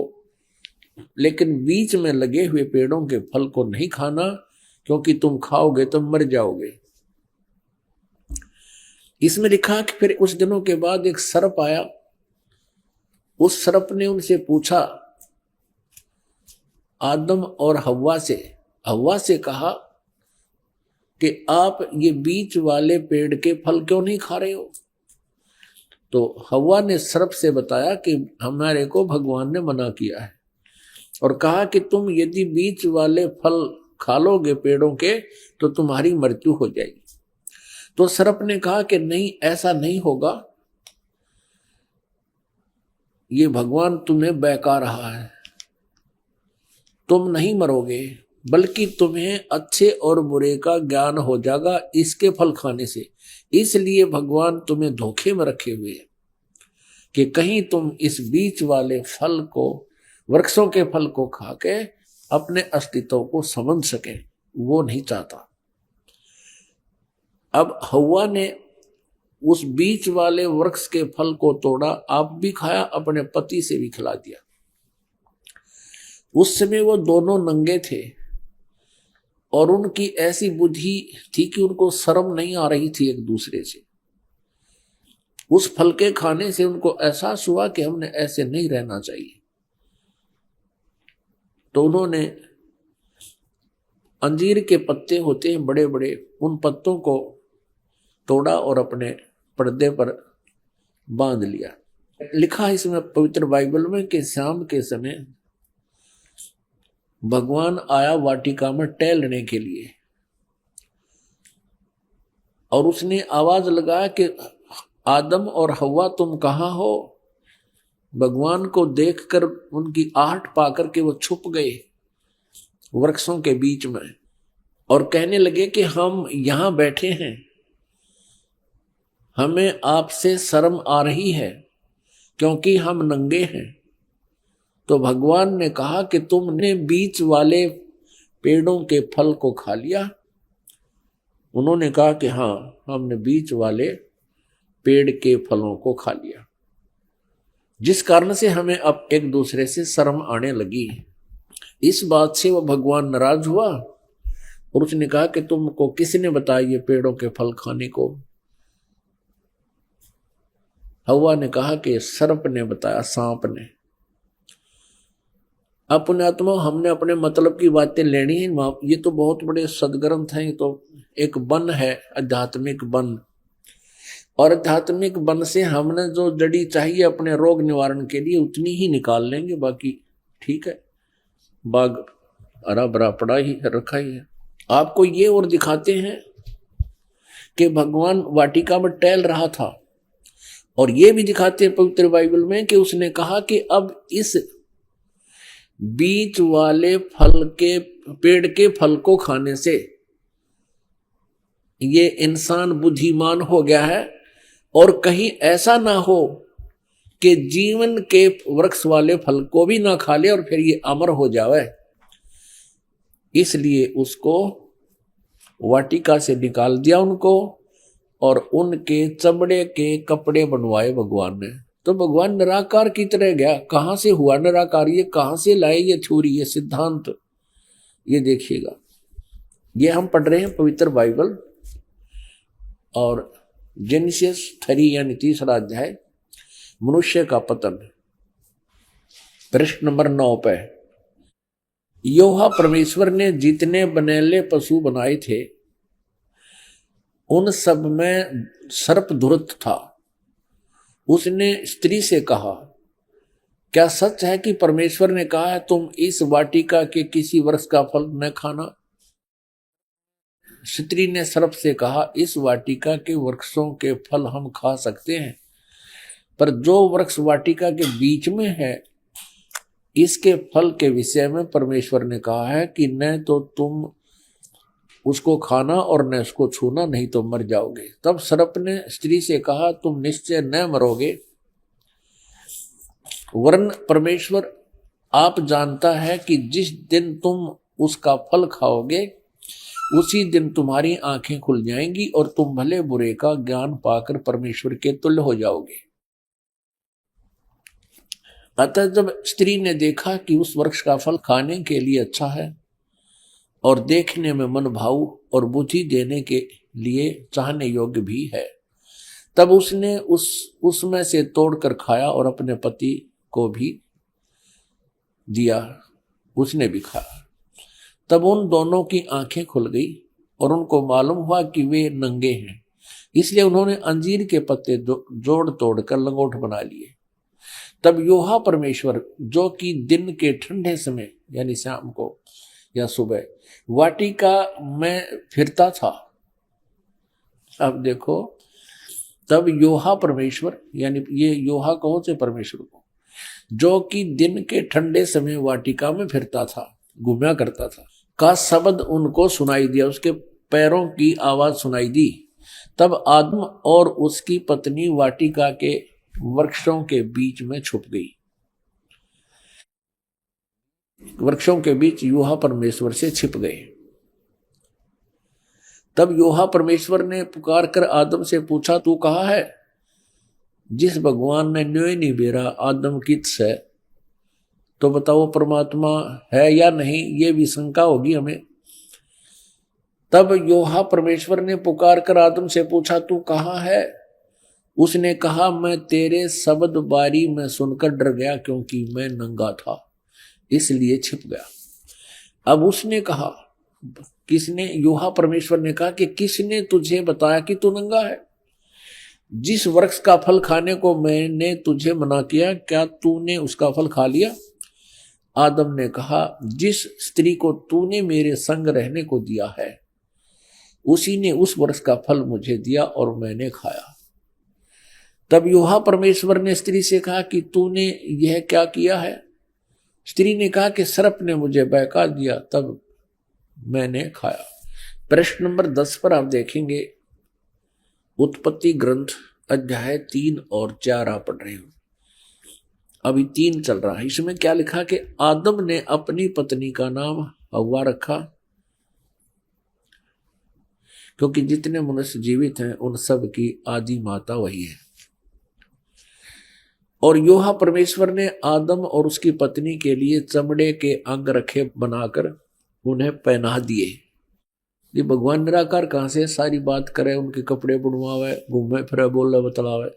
लेकिन बीच में लगे हुए पेड़ों के फल को नहीं खाना, क्योंकि तुम खाओगे तो मर जाओगे। इसमें लिखा कि फिर कुछ दिनों के बाद एक सर्प आया। उस सर्प ने उनसे पूछा, आदम और हव्वा से कहा कि आप ये बीच वाले पेड़ के फल क्यों नहीं खा रहे हो? तो हव्वा ने सर्प से बताया कि हमारे को भगवान ने मना किया है और कहा कि तुम यदि बीच वाले फल खा लोगे पेड़ों के तो तुम्हारी मृत्यु हो जाएगी। तो सर्प ने कहा कि नहीं, ऐसा नहीं होगा, ये भगवान तुम्हें बहका रहा है, तुम नहीं मरोगे, बल्कि तुम्हें अच्छे और बुरे का ज्ञान हो जाएगा इसके फल खाने से। इसलिए भगवान तुम्हें धोखे में रखे हुए हैं कि कहीं तुम इस बीच वाले फल को, वृक्षों के फल को खा के अपने अस्तित्व को समझ सके, वो नहीं चाहता। अब हव्वा ने उस बीच वाले वृक्ष के फल को तोड़ा, आप भी खाया, अपने पति से भी खिला दिया। उस समय वो दोनों नंगे थे और उनकी ऐसी बुद्धि थी कि उनको शर्म नहीं आ रही थी एक दूसरे से। उस फल के खाने से उनको एहसास हुआ कि हमने ऐसे नहीं रहना चाहिए। तो उन्होंने अंजीर के पत्ते होते हैं बड़े बड़े, उन पत्तों को तोड़ा और अपने पर्दे पर बांध लिया। लिखा है इसमें पवित्र बाइबल में कि शाम के समय भगवान आया वाटिका में टहलने के लिए और उसने आवाज लगाया कि आदम और हव्वा तुम कहाँ हो? भगवान को देखकर उनकी आहट पाकर के वो छुप गए वृक्षों के बीच में और कहने लगे कि हम यहाँ बैठे हैं, हमें आपसे शर्म आ रही है क्योंकि हम नंगे हैं। तो भगवान ने कहा कि तुमने बीच वाले पेड़ों के फल को खा लिया उन्होंने कहा कि हाँ, हमने बीच वाले पेड़ के फलों को खा लिया, जिस कारण से हमें अब एक दूसरे से शर्म आने लगी। इस बात से वह भगवान नाराज हुआ और उसने कहा कि तुमको किसने बताया ये पेड़ों के फल खाने को? हवा ने कहा कि सर्प ने बताया, सांप ने। अपने आत्मा हमने अपने मतलब की बातें लेनी है। ये तो बहुत बड़े सदग्रंथ हैं, ये तो एक वन है, आध्यात्मिक वन। और आध्यात्मिक वन से हमने जो जड़ी चाहिए अपने रोग निवारण के लिए उतनी ही निकाल लेंगे, बाकी ठीक है, बाग हरा भरा पड़ा ही रखा ही है। आपको ये और दिखाते हैं कि भगवान वाटिका में टहल रहा था, और ये भी दिखाते हैं पवित्र बाइबल में कि उसने कहा कि अब इस बीच वाले फल के पेड़ के फल को खाने से ये इंसान बुद्धिमान हो गया है, और कहीं ऐसा ना हो कि जीवन के वृक्ष वाले फल को भी ना खा ले और फिर ये अमर हो जावे। इसलिए उसको वाटिका से निकाल दिया उनको, और उनके चमड़े के कपड़े बनवाए भगवान ने। तो भगवान निराकार की तरह गया। कहां से हुआ निराकार? ये कहां से लाए ये थ्योरी, ये सिद्धांत? ये देखिएगा, ये हम पढ़ रहे हैं पवित्र बाइबल, और जेनेसिस 3 यानी 3रा अध्याय, मनुष्य का पतन, पृष्ठ नंबर 9 पे। यहोवा परमेश्वर ने जितने बनेले पशु बनाए थे उन सब में सर्प धूर्त था। उसने स्त्री से कहा, क्या सच है कि परमेश्वर ने कहा है तुम इस वाटिका के किसी वृक्ष का फल न खाना? स्त्री ने सर्प से कहा, इस वाटिका के वृक्षों के फल हम खा सकते हैं, पर जो वृक्ष वाटिका के बीच में है इसके फल के विषय में परमेश्वर ने कहा है कि न तो तुम उसको खाना और न उसको छूना, नहीं तो मर जाओगे। तब सर्प ने स्त्री से कहा, तुम निश्चय न मरोगे, वरन परमेश्वर आप जानता है कि जिस दिन तुम उसका फल खाओगे उसी दिन तुम्हारी आंखें खुल जाएंगी और तुम भले बुरे का ज्ञान पाकर परमेश्वर के तुल्य हो जाओगे। अतः जब स्त्री ने देखा कि उस वृक्ष का फल खाने के लिए अच्छा है और देखने में मन भाऊ और बुद्धि देने के लिए चाहने योग्य भी है, तब उसने उसमें से तोड़कर खाया और अपने पति को भी दिया, उसने भी खाया। तब उन दोनों की आंखें खुल गई और उनको मालूम हुआ कि वे नंगे हैं, इसलिए उन्होंने अंजीर के पत्ते जोड़ तोड़कर लंगोट बना लिए। तब यहोवा परमेश्वर, जो कि दिन के ठंडे समय यानी शाम को या सुबह वाटिका में फिरता था, अब देखो, तब यहोवा परमेश्वर, यानी ये यहोवा कहो से परमेश्वर को, जो कि दिन के ठंडे समय वाटिका में फिरता था, घूमया करता था, का शब्द उनको सुनाई दिया, उसके पैरों की आवाज सुनाई दी। तब आदम और उसकी पत्नी वाटिका के वृक्षों के बीच में छुप गई। वृक्षों के बीच यहोवा परमेश्वर से छिप गए। तब यहोवा परमेश्वर ने पुकार कर आदम से पूछा, तू कहाँ है? जिस भगवान ने न्योय नहीं बेरा आदम किस है, तो बताओ परमात्मा है या नहीं, ये भी शंका होगी हमें। तब यहोवा परमेश्वर ने पुकार कर आदम से पूछा, तू कहाँ है? उसने कहा, मैं तेरे शब्द बारी में सुनकर डर गया, क्योंकि मैं नंगा था, इसलिए छिप गया। अब उसने कहा, किसने? यहोवा परमेश्वर ने कहा कि किसने तुझे बताया कि तू नंगा है? जिस वृक्ष का फल खाने को मैंने तुझे मना किया, क्या तूने उसका फल खा लिया? आदम ने कहा, जिस स्त्री को तूने मेरे संग रहने को दिया है उसी ने उस वृक्ष का फल मुझे दिया और मैंने खाया। तब यहोवा परमेश्वर ने स्त्री से कहा कि तूने यह क्या किया है? स्त्री ने कहा कि सर्प ने मुझे बहका दिया, तब मैंने खाया। प्रश्न नंबर 10 पर आप देखेंगे, उत्पत्ति ग्रंथ अध्याय 3 और 4 आप पढ़ रहे हो, अभी 3 चल रहा है। इसमें क्या लिखा कि आदम ने अपनी पत्नी का नाम हव्वा रखा, क्योंकि जितने मनुष्य जीवित हैं उन सब की आदि माता वही है। और योहा परमेश्वर ने आदम और उसकी पत्नी के लिए चमड़े के अंग रखे बनाकर उन्हें पहना दिए। ये भगवान निराकार कहां से सारी बात करे, उनके कपड़े बुनवावे, घूमे फिरे, बोले बतलावे।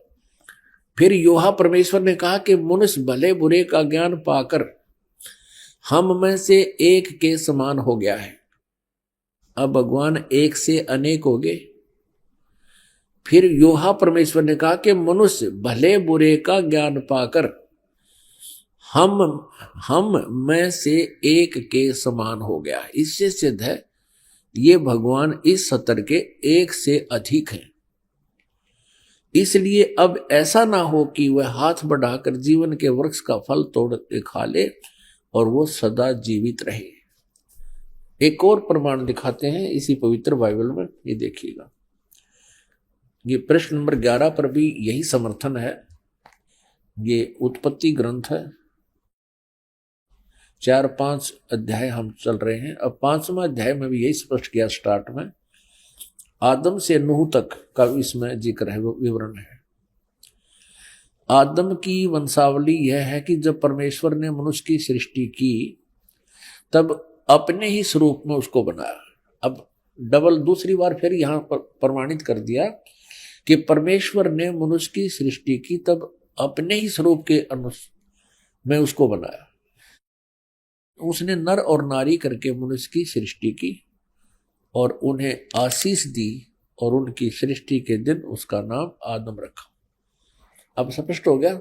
फिर योहा परमेश्वर ने कहा कि मनुष्य भले बुरे का ज्ञान पाकर हम में से एक के समान हो गया है। अब भगवान एक से अनेक हो गए। फिर योहा परमेश्वर ने कहा कि मनुष्य भले बुरे का ज्ञान पाकर हम में से एक के समान हो गया है। इससे सिद्ध है ये भगवान इस सतर के एक से अधिक हैं। इसलिए अब ऐसा ना हो कि वह हाथ बढ़ाकर जीवन के वृक्ष का फल तोड़ के खा ले और वो सदा जीवित रहे। एक और प्रमाण दिखाते हैं इसी पवित्र बाइबल में, ये देखिएगा। ये प्रश्न नंबर 11 पर भी यही समर्थन है। ये उत्पत्ति ग्रंथ है, 4-5 अध्याय हम चल रहे हैं। अब 5वां अध्याय में भी यही स्पष्ट किया स्टार्ट में, आदम से नूह तक का इसमें जिक्र है, विवरण है। आदम की वंशावली यह है कि जब परमेश्वर ने मनुष्य की सृष्टि की तब अपने ही स्वरूप में उसको बनाया। अब डबल दूसरी बार फिर यहां पर प्रमाणित कर दिया कि परमेश्वर ने मनुष्य की सृष्टि की तब अपने ही स्वरूप के में उसको बनाया। उसने नर और नारी करके मनुष्य की सृष्टि की और उन्हें आशीष दी और उनकी सृष्टि के दिन उसका नाम आदम रखा। अब स्पष्ट हो गया,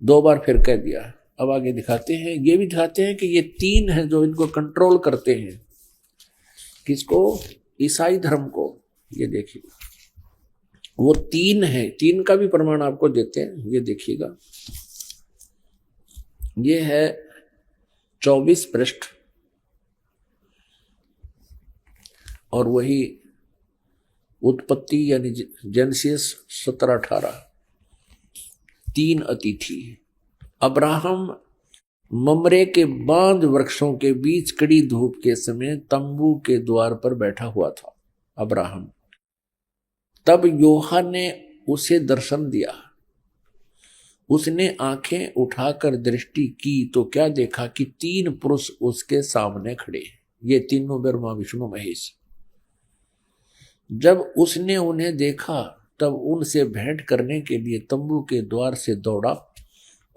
2 बार फिर कह दिया। अब आगे दिखाते हैं, ये भी दिखाते हैं कि ये 3 हैं जो इनको कंट्रोल करते हैं। किसको? ईसाई धर्म को। ये देखिए, वो 3 हैं, 3 का भी प्रमाण आपको देते हैं। ये देखिएगा, ये है 24 पृष्ठ और वही उत्पत्ति यानी जेनेसिस 17-18। 3 अतिथि। अब्राहम ममरे के बांध वृक्षों के बीच कड़ी धूप के समय तंबू के द्वार पर बैठा हुआ था। अब्राहम, तब योहा ने उसे दर्शन दिया। उसने आंखें उठाकर दृष्टि की तो क्या देखा कि 3 पुरुष उसके सामने खड़े। ये तीनों ब्रह्मा विष्णु महेश। जब उसने उन्हें देखा तब उनसे भेंट करने के लिए तंबू के द्वार से दौड़ा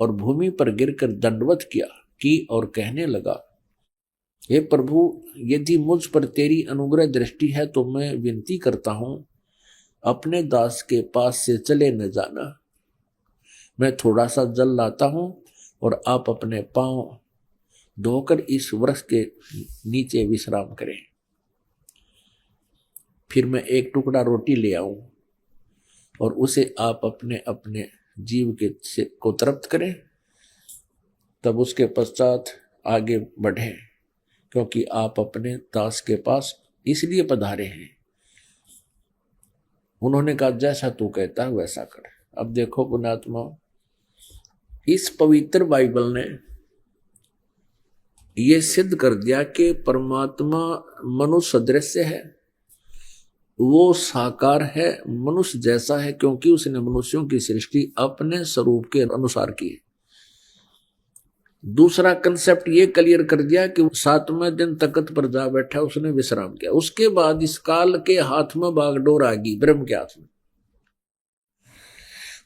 और भूमि पर गिरकर दंडवत की और कहने लगा, हे प्रभु, यदि मुझ पर तेरी अनुग्रह दृष्टि है तो मैं विनती करता हूं, अपने दास के पास से चले न जाना। मैं थोड़ा सा जल लाता हूं और आप अपने पांव धोकर इस वृक्ष के नीचे विश्राम करें। फिर मैं एक टुकड़ा रोटी ले आऊं और उसे आप अपने अपने जीव के को तृप्त करें, तब उसके पश्चात आगे बढ़े, क्योंकि आप अपने दास के पास इसलिए पधारे हैं। उन्होंने कहा, जैसा तू कहता है वैसा कर। अब देखो पुण्यात्मा, इस पवित्र बाइबल ने यह सिद्ध कर दिया कि परमात्मा मनुष्य सदृश है, वो साकार है, मनुष्य जैसा है, क्योंकि उसने मनुष्यों की सृष्टि अपने स्वरूप के अनुसार की है। दूसरा कंसेप्ट ये क्लियर कर दिया कि 7वें दिन तख्त पर जा बैठा, उसने विश्राम किया। उसके बाद इस काल के हाथ में बागडोर आ गई, ब्रह्म के हाथ में,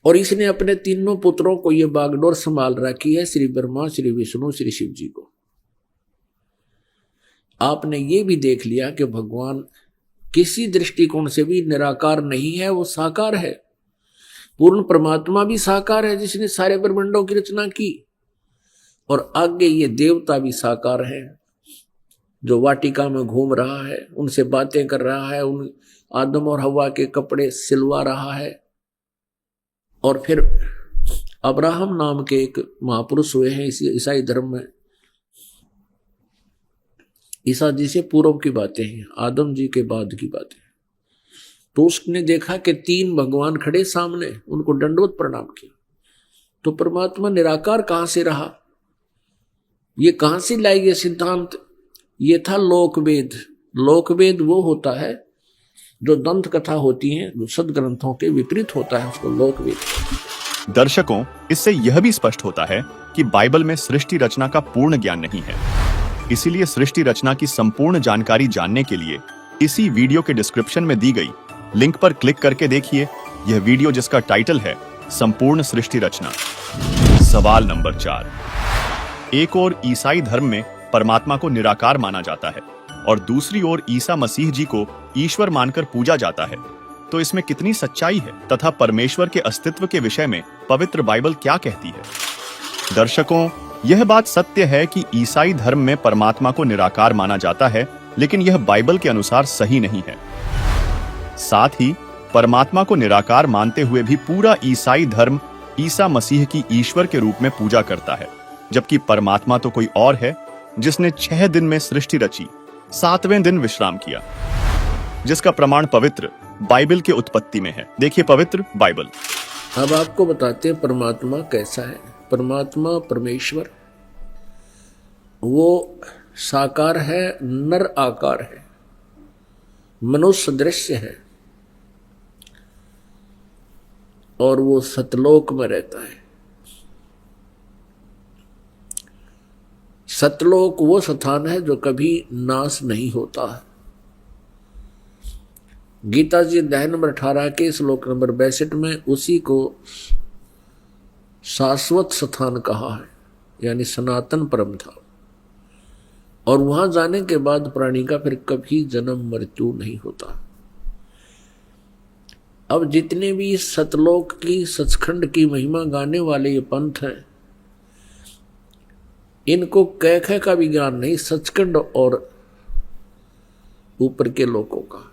और इसने अपने तीनों पुत्रों को ये बागडोर संभाल रखी है, श्री ब्रह्मा, श्री विष्णु, श्री शिव जी को। आपने ये भी देख लिया कि भगवान किसी दृष्टिकोण से भी निराकार नहीं है, वो साकार है। पूर्ण परमात्मा भी साकार है जिसने सारे ब्रह्मांडों की रचना की, और आगे ये देवता भी साकार है जो वाटिका में घूम रहा है, उनसे बातें कर रहा है, उन आदम और हवा के कपड़े सिलवा रहा है। और फिर अब्राहम नाम के एक महापुरुष हुए हैं इसी ईसाई धर्म में। ईसा जी से पूर्व की बातें हैं, आदम जी के बाद की बातें। तो उसने देखा कि 3 भगवान खड़े सामने, उनको दंडवत प्रणाम किया। तो परमात्मा निराकार कहां से रहा? ये कहां से लाई ये सिद्धांत? ये था लोकवेद। लोकवेद वो होता है जो दंत कथा होती है, जो सदग्रंथों के विपरीत होता है, उसको लोकवेद। दर्शकों, इससे यह भी स्पष्ट होता है कि बाइबल में सृष्टि रचना का पूर्ण ज्ञान नहीं है। इसीलिए सृष्टि रचना की संपूर्ण जानकारी जानने के लिए इसी वीडियो के डिस्क्रिप्शन में दी गई लिंक पर क्लिक करके देखिए यह वीडियो, जिसका टाइटल है संपूर्ण सृष्टि रचना। सवाल नंबर 4। एक ओर ईसाई धर्म में परमात्मा को निराकार माना जाता है और दूसरी ओर ईसा मसीह जी को ईश्वर मानकर पूजा जाता है, तो इसमें कितनी सच्चाई है तथा परमेश्वर के अस्तित्व के विषय में पवित्र बाइबल क्या कहती है? दर्शकों, यह बात सत्य है कि ईसाई धर्म में परमात्मा को निराकार माना जाता है, लेकिन यह बाइबल के अनुसार सही नहीं है। साथ ही परमात्मा को निराकार मानते हुए भी पूरा ईसाई धर्म ईसा मसीह की ईश्वर के रूप में पूजा करता है, जबकि परमात्मा तो कोई और है जिसने 6 दिन में सृष्टि रची, 7वें दिन विश्राम किया, जिसका प्रमाण पवित्र बाइबल के उत्पत्ति में है। देखिए पवित्र बाइबल। अब आपको बताते हैं परमात्मा कैसा है। परमात्मा, परमेश्वर, वो साकार है, नर आकार है, मनुष्य दृश्य है और वो सतलोक में रहता है। सतलोक वो स्थान है जो कभी नाश नहीं होता है। गीता जी अध्याय नंबर 18 के श्लोक नंबर 62 में उसी को शाश्वत स्थान कहा है, यानी सनातन परम था। और वहां जाने के बाद प्राणी का फिर कभी जन्म मृत्यु नहीं होता। अब जितने भी सतलोक की, सचखंड की महिमा गाने वाले ये पंथ हैं, इनको कह का भी ज्ञान नहीं, सचखंड और ऊपर के लोकों का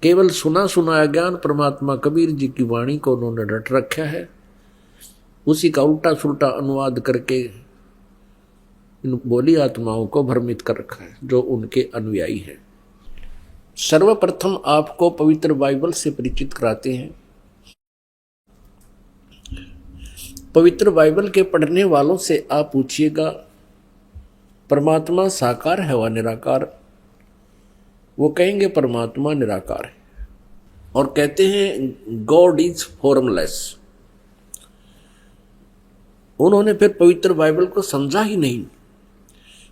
केवल सुना सुनाया ज्ञान परमात्मा कबीर जी की वाणी को उन्होंने रट रखा है। उसी का उल्टा सुल्टा अनुवाद करके इन बोली आत्माओं को भ्रमित कर रखा है, जो उनके अनुयायी हैं। सर्वप्रथम आपको पवित्र बाइबल से परिचित कराते हैं। पवित्र बाइबल के पढ़ने वालों से आप पूछिएगा परमात्मा साकार है व निराकार? वो कहेंगे परमात्मा निराकार है और कहते हैं गॉड इज फॉर्मलेस। उन्होंने फिर पवित्र बाइबल को समझा ही नहीं।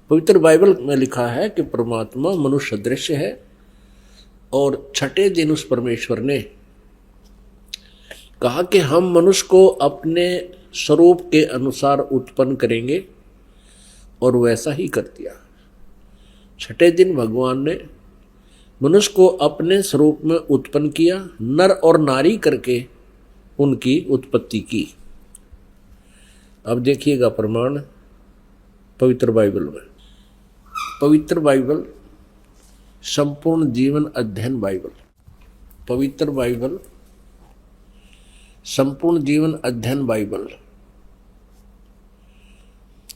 पवित्र बाइबल में लिखा है कि परमात्मा मनुष्य दृश्य है और 6ठे दिन उस परमेश्वर ने कहा कि हम मनुष्य को अपने स्वरूप के अनुसार उत्पन्न करेंगे, और वैसा ही कर दिया। 6ठे दिन भगवान ने मनुष्य को अपने स्वरूप में उत्पन्न किया, नर और नारी करके उनकी उत्पत्ति की। अब देखिएगा प्रमाण पवित्र बाइबल में। पवित्र बाइबल संपूर्ण जीवन अध्ययन बाइबल। पवित्र बाइबल संपूर्ण जीवन अध्ययन बाइबल।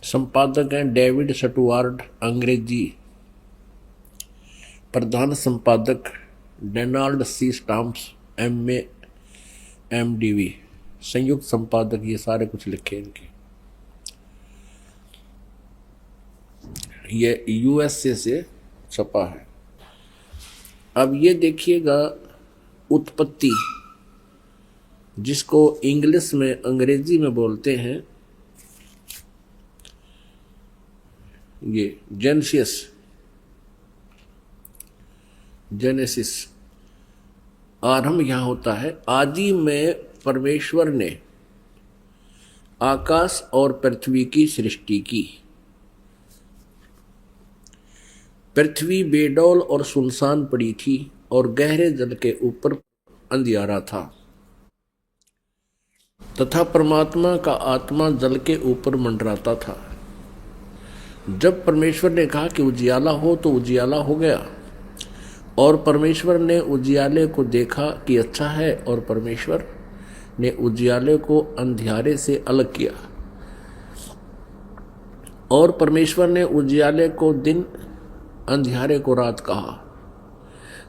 संपादक हैं डेविड स्टुअर्ट, अंग्रेजी। प्रधान संपादक Donald C Stamps, MA MDV। संयुक्त संपादक ये सारे कुछ लिखे इनके। ये USA से छपा है। अब ये देखिएगा उत्पत्ति, जिसको इंग्लिश में, अंग्रेजी में बोलते हैं ये जेनेसिस। आरंभ यहां होता है। आदि में परमेश्वर ने आकाश और पृथ्वी की सृष्टि की। पृथ्वी बेडौल और सुनसान पड़ी थी और गहरे जल के ऊपर अंधियारा था, तथा परमात्मा का आत्मा जल के ऊपर मंडराता था। जब परमेश्वर ने कहा कि उजियाला हो, तो उजियाला हो गया। और परमेश्वर ने उजियाले को देखा कि अच्छा है, और परमेश्वर ने उजियाले को अंधियारे से अलग किया। और परमेश्वर ने उजियाले को दिन, अंधियारे को रात कहा।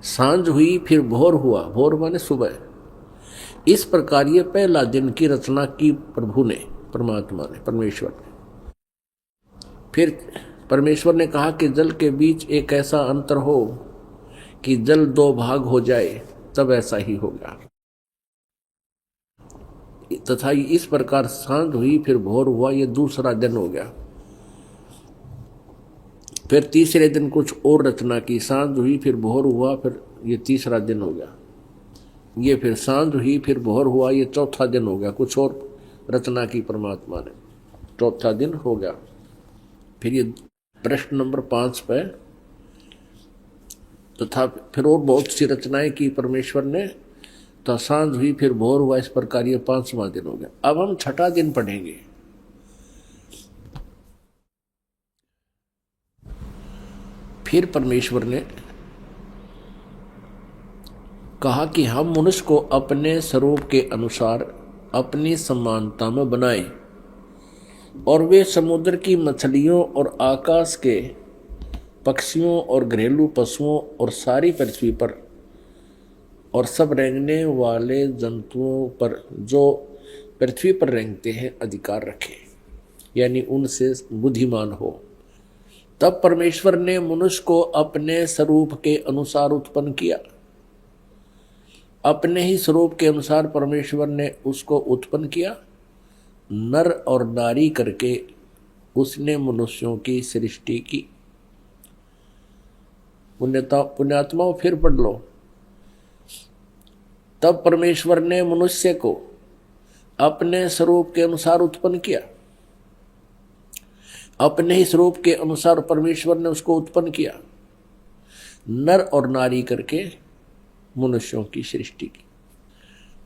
सांझ हुई, फिर भोर हुआ। भोर माने सुबह। इस प्रकार ये पहला दिन की रचना की प्रभु ने, परमात्मा ने, परमेश्वर ने। फिर परमेश्वर ने कहा कि जल के बीच एक ऐसा अंतर हो कि जल दो भाग हो जाए, तब ऐसा ही होगा। तथा इस प्रकार सांझ हुई फिर भोर हुआ, ये दूसरा दिन हो गया। फिर तीसरे दिन कुछ और रचना की, सांझ हुई फिर भोर हुआ, फिर ये तीसरा दिन हो गया। ये फिर सांझ हुई फिर भोर हुआ, ये चौथा दिन हो गया। कुछ और रचना की परमात्मा ने, चौथा दिन हो गया। फिर ये प्रश्न नंबर 5 पे, तथा फिर और बहुत सी रचनाएं की परमेश्वर ने, तो सांझ हुई फिर भोर हुआ, इस प्रकार ये 5वां दिन हो गया। अब हम छठा दिन पढ़ेंगे। फिर परमेश्वर ने कहा कि हम मनुष्य को अपने स्वरूप के अनुसार अपनी समानता में बनाए, और वे समुद्र की मछलियों और आकाश के पक्षियों और घरेलू पशुओं और सारी पृथ्वी पर और सब रेंगने वाले जंतुओं पर जो पृथ्वी पर रेंगते हैं अधिकार रखे, यानी उनसे बुद्धिमान हो। तब परमेश्वर ने मनुष्य को अपने स्वरूप के अनुसार उत्पन्न किया। अपने ही स्वरूप के अनुसार परमेश्वर ने उसको उत्पन्न किया, नर और नारी करके उसने मनुष्यों की सृष्टि की। पुण्यात्माओं फिर पढ़ लो। तब परमेश्वर ने मनुष्य को अपने स्वरूप के अनुसार उत्पन्न किया। अपने ही स्वरूप के अनुसार परमेश्वर ने उसको उत्पन्न किया, नर और नारी करके मनुष्यों की सृष्टि की।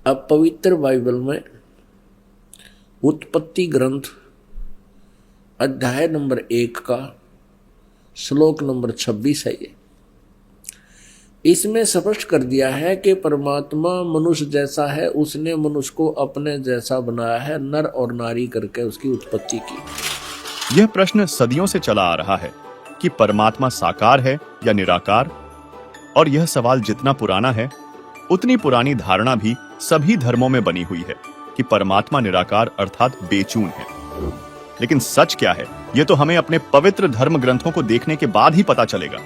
अब पवित्र बाइबल में उत्पत्ति ग्रंथ अध्याय नंबर 1 का श्लोक नंबर 26 है। ये इसमें स्पष्ट कर दिया है कि परमात्मा मनुष्य जैसा है, उसने मनुष्य को अपने जैसा बनाया है, नर और नारी करके उसकी उत्पत्ति की। यह प्रश्न सदियों से चला आ रहा है कि परमात्मा साकार है या निराकार, और यह सवाल जितना पुराना है उतनी पुरानी धारणा भी सभी धर्मों में बनी हुई है कि परमात्मा निराकार अर्थात बेचून है। लेकिन सच क्या है, यह तो हमें अपने पवित्र धर्म ग्रंथों को देखने के बाद ही पता चलेगा।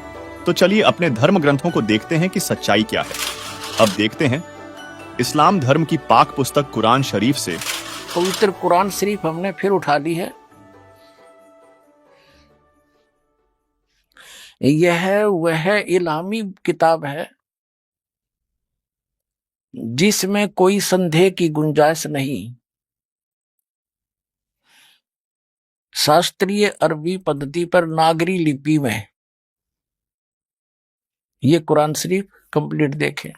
तो चलिए अपने धर्म ग्रंथों को देखते हैं कि सच्चाई क्या है। अब देखते हैं इस्लाम धर्म की पाक पुस्तक कुरान शरीफ से। पवित्र कुरान शरीफ हमने फिर उठा ली है। यह वह इलामी किताब है जिसमें कोई संदेह की गुंजाइश नहीं। शास्त्रीय अरबी पद्धति पर नागरी लिपि में ये कुरान शरीफ कंप्लीट देखें,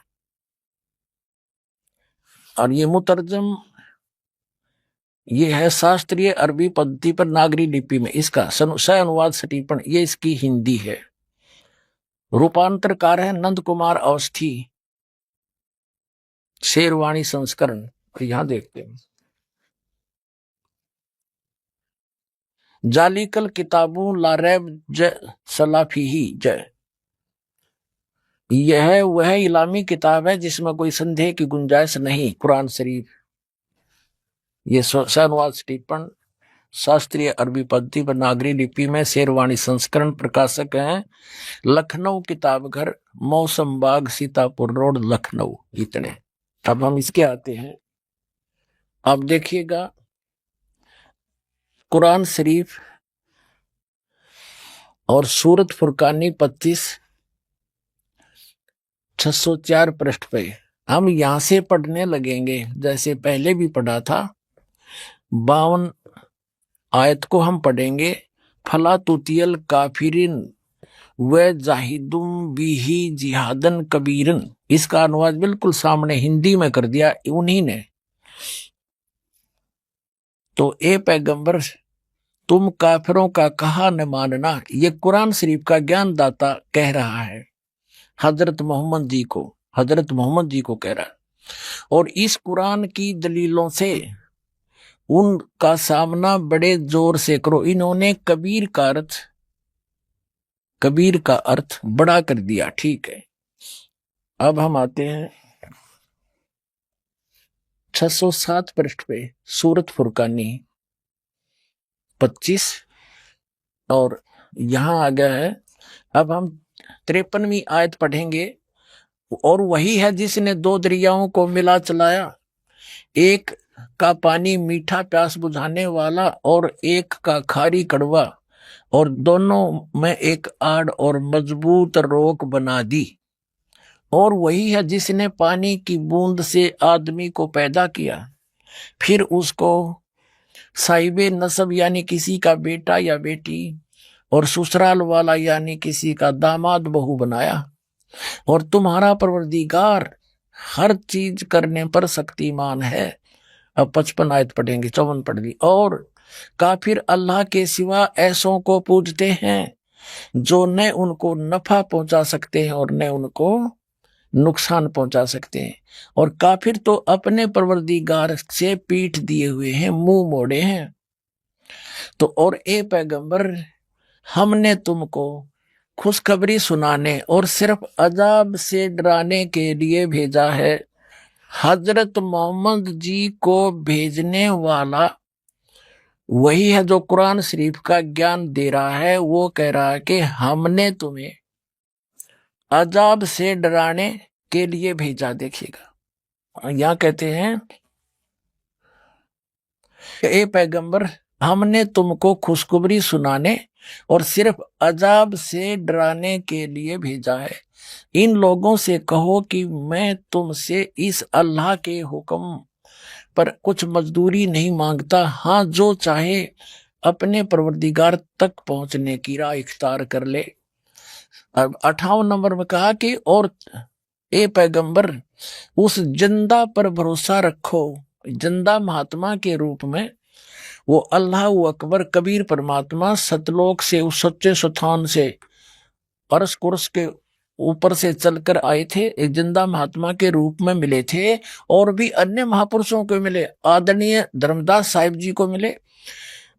और ये मुतरजम ये है शास्त्रीय अरबी पद्धति पर नागरी लिपि में। इसका सह अनुवाद सटीपण ये इसकी हिंदी है। रूपांतरकार है नंद कुमार अवस्थी, शेरवाणी संस्करण। और यहां देखते हैं जालिकल किताबों लारैब ज सलाफीही जय। यह वह इलामी किताब है जिसमें कोई संदेह की गुंजाइश नहीं। कुरान शरीफ ये अनुवाद टिप्पण शास्त्रीय अरबी पद्धति पर नागरी लिपि में शेरवाणी संस्करण। प्रकाशक हैं लखनऊ किताब घर, मौसम बाग, सीतापुर रोड, लखनऊ। इतने। अब हम इसके आते हैं। अब देखिएगा कुरान शरीफ और सूरत फुरकानी 25/604 पृष्ठ पे हम यहां से पढ़ने लगेंगे, जैसे पहले भी पढ़ा था। 52 आयत को हम पढ़ेंगे। फला तुतियल काफिरिन व जाहिदुम बिही जिहादन कबीरन। इसका अनुवाद बिल्कुल सामने हिंदी में कर दिया उन्हीं ने। तो ए पैगंबर तुम काफिरों का कहा न मानना, ये कुरान शरीफ का ज्ञानदाता कह रहा है हजरत मोहम्मद जी को, हजरत मोहम्मद जी को कह रहा है। और इस कुरान की दलीलों से उनका सामना बड़े जोर से करो। इन्होंने कबीर का अर्थ बड़ा कर दिया। ठीक है, अब हम आते हैं 607 पृष्ठ पे सूरत फुरकानी 25, और यहां आ गया है। अब हम 53वीं आयत पढ़ेंगे और वही है जिसने दो दरियाओं को मिला चलाया, एक का पानी मीठा प्यास बुझाने वाला और एक का खारी कड़वा, और दोनों में एक आड़ और मजबूत रोक बना दी। और वही है जिसने पानी की बूंद से आदमी को पैदा किया, फिर उसको साहिबे नसब यानी किसी का बेटा या बेटी, और ससुराल वाला यानी किसी का दामाद बहू बनाया। और तुम्हारा परवरदिगार हर चीज करने पर शक्तिमान है। अब 55 आयत पढ़ेंगे, 54 पढ़ ली। और काफिर अल्लाह के सिवा ऐसों को पूजते हैं जो न उनको नफा पहुंचा सकते हैं और न उनको नुकसान पहुंचा सकते हैं। और काफिर तो अपने परवरदिगार से पीठ दिए हुए हैं, मुंह मोड़े हैं। तो और ए पैगंबर, हमने तुमको खुशखबरी सुनाने और सिर्फ अजाब से डराने के लिए भेजा है। हजरत मोहम्मद जी को भेजने वाला वही है जो कुरान शरीफ का ज्ञान दे रहा है। वो कह रहा है कि हमने तुम्हें अजाब से डराने के लिए भेजा। देखिएगा, यहां कहते हैं ए पैगंबर, हमने तुमको खुशखबरी सुनाने और सिर्फ अजाब से डराने के लिए भेजा है। इन लोगों से कहो कि मैं तुमसे इस अल्लाह के हुक्म पर कुछ मजदूरी नहीं मांगता। हाँ, जो चाहे अपने परवरदिगार तक पहुंचने की राह इख्तियार कर ले। अब 58 नंबर में कहा कि और ए पैगंबर, उस जिंदा पर भरोसा रखो। जिंदा महात्मा के रूप में वो अल्लाह अकबर कबीर परमात्मा सतलोक से, उस सच्चे स्थान से, अर्श कुर्स के ऊपर से चलकर आए थे। एक जिंदा महात्मा के रूप में मिले थे और भी अन्य महापुरुषों को मिले। आदरणीय धर्मदास साहिब जी को मिले,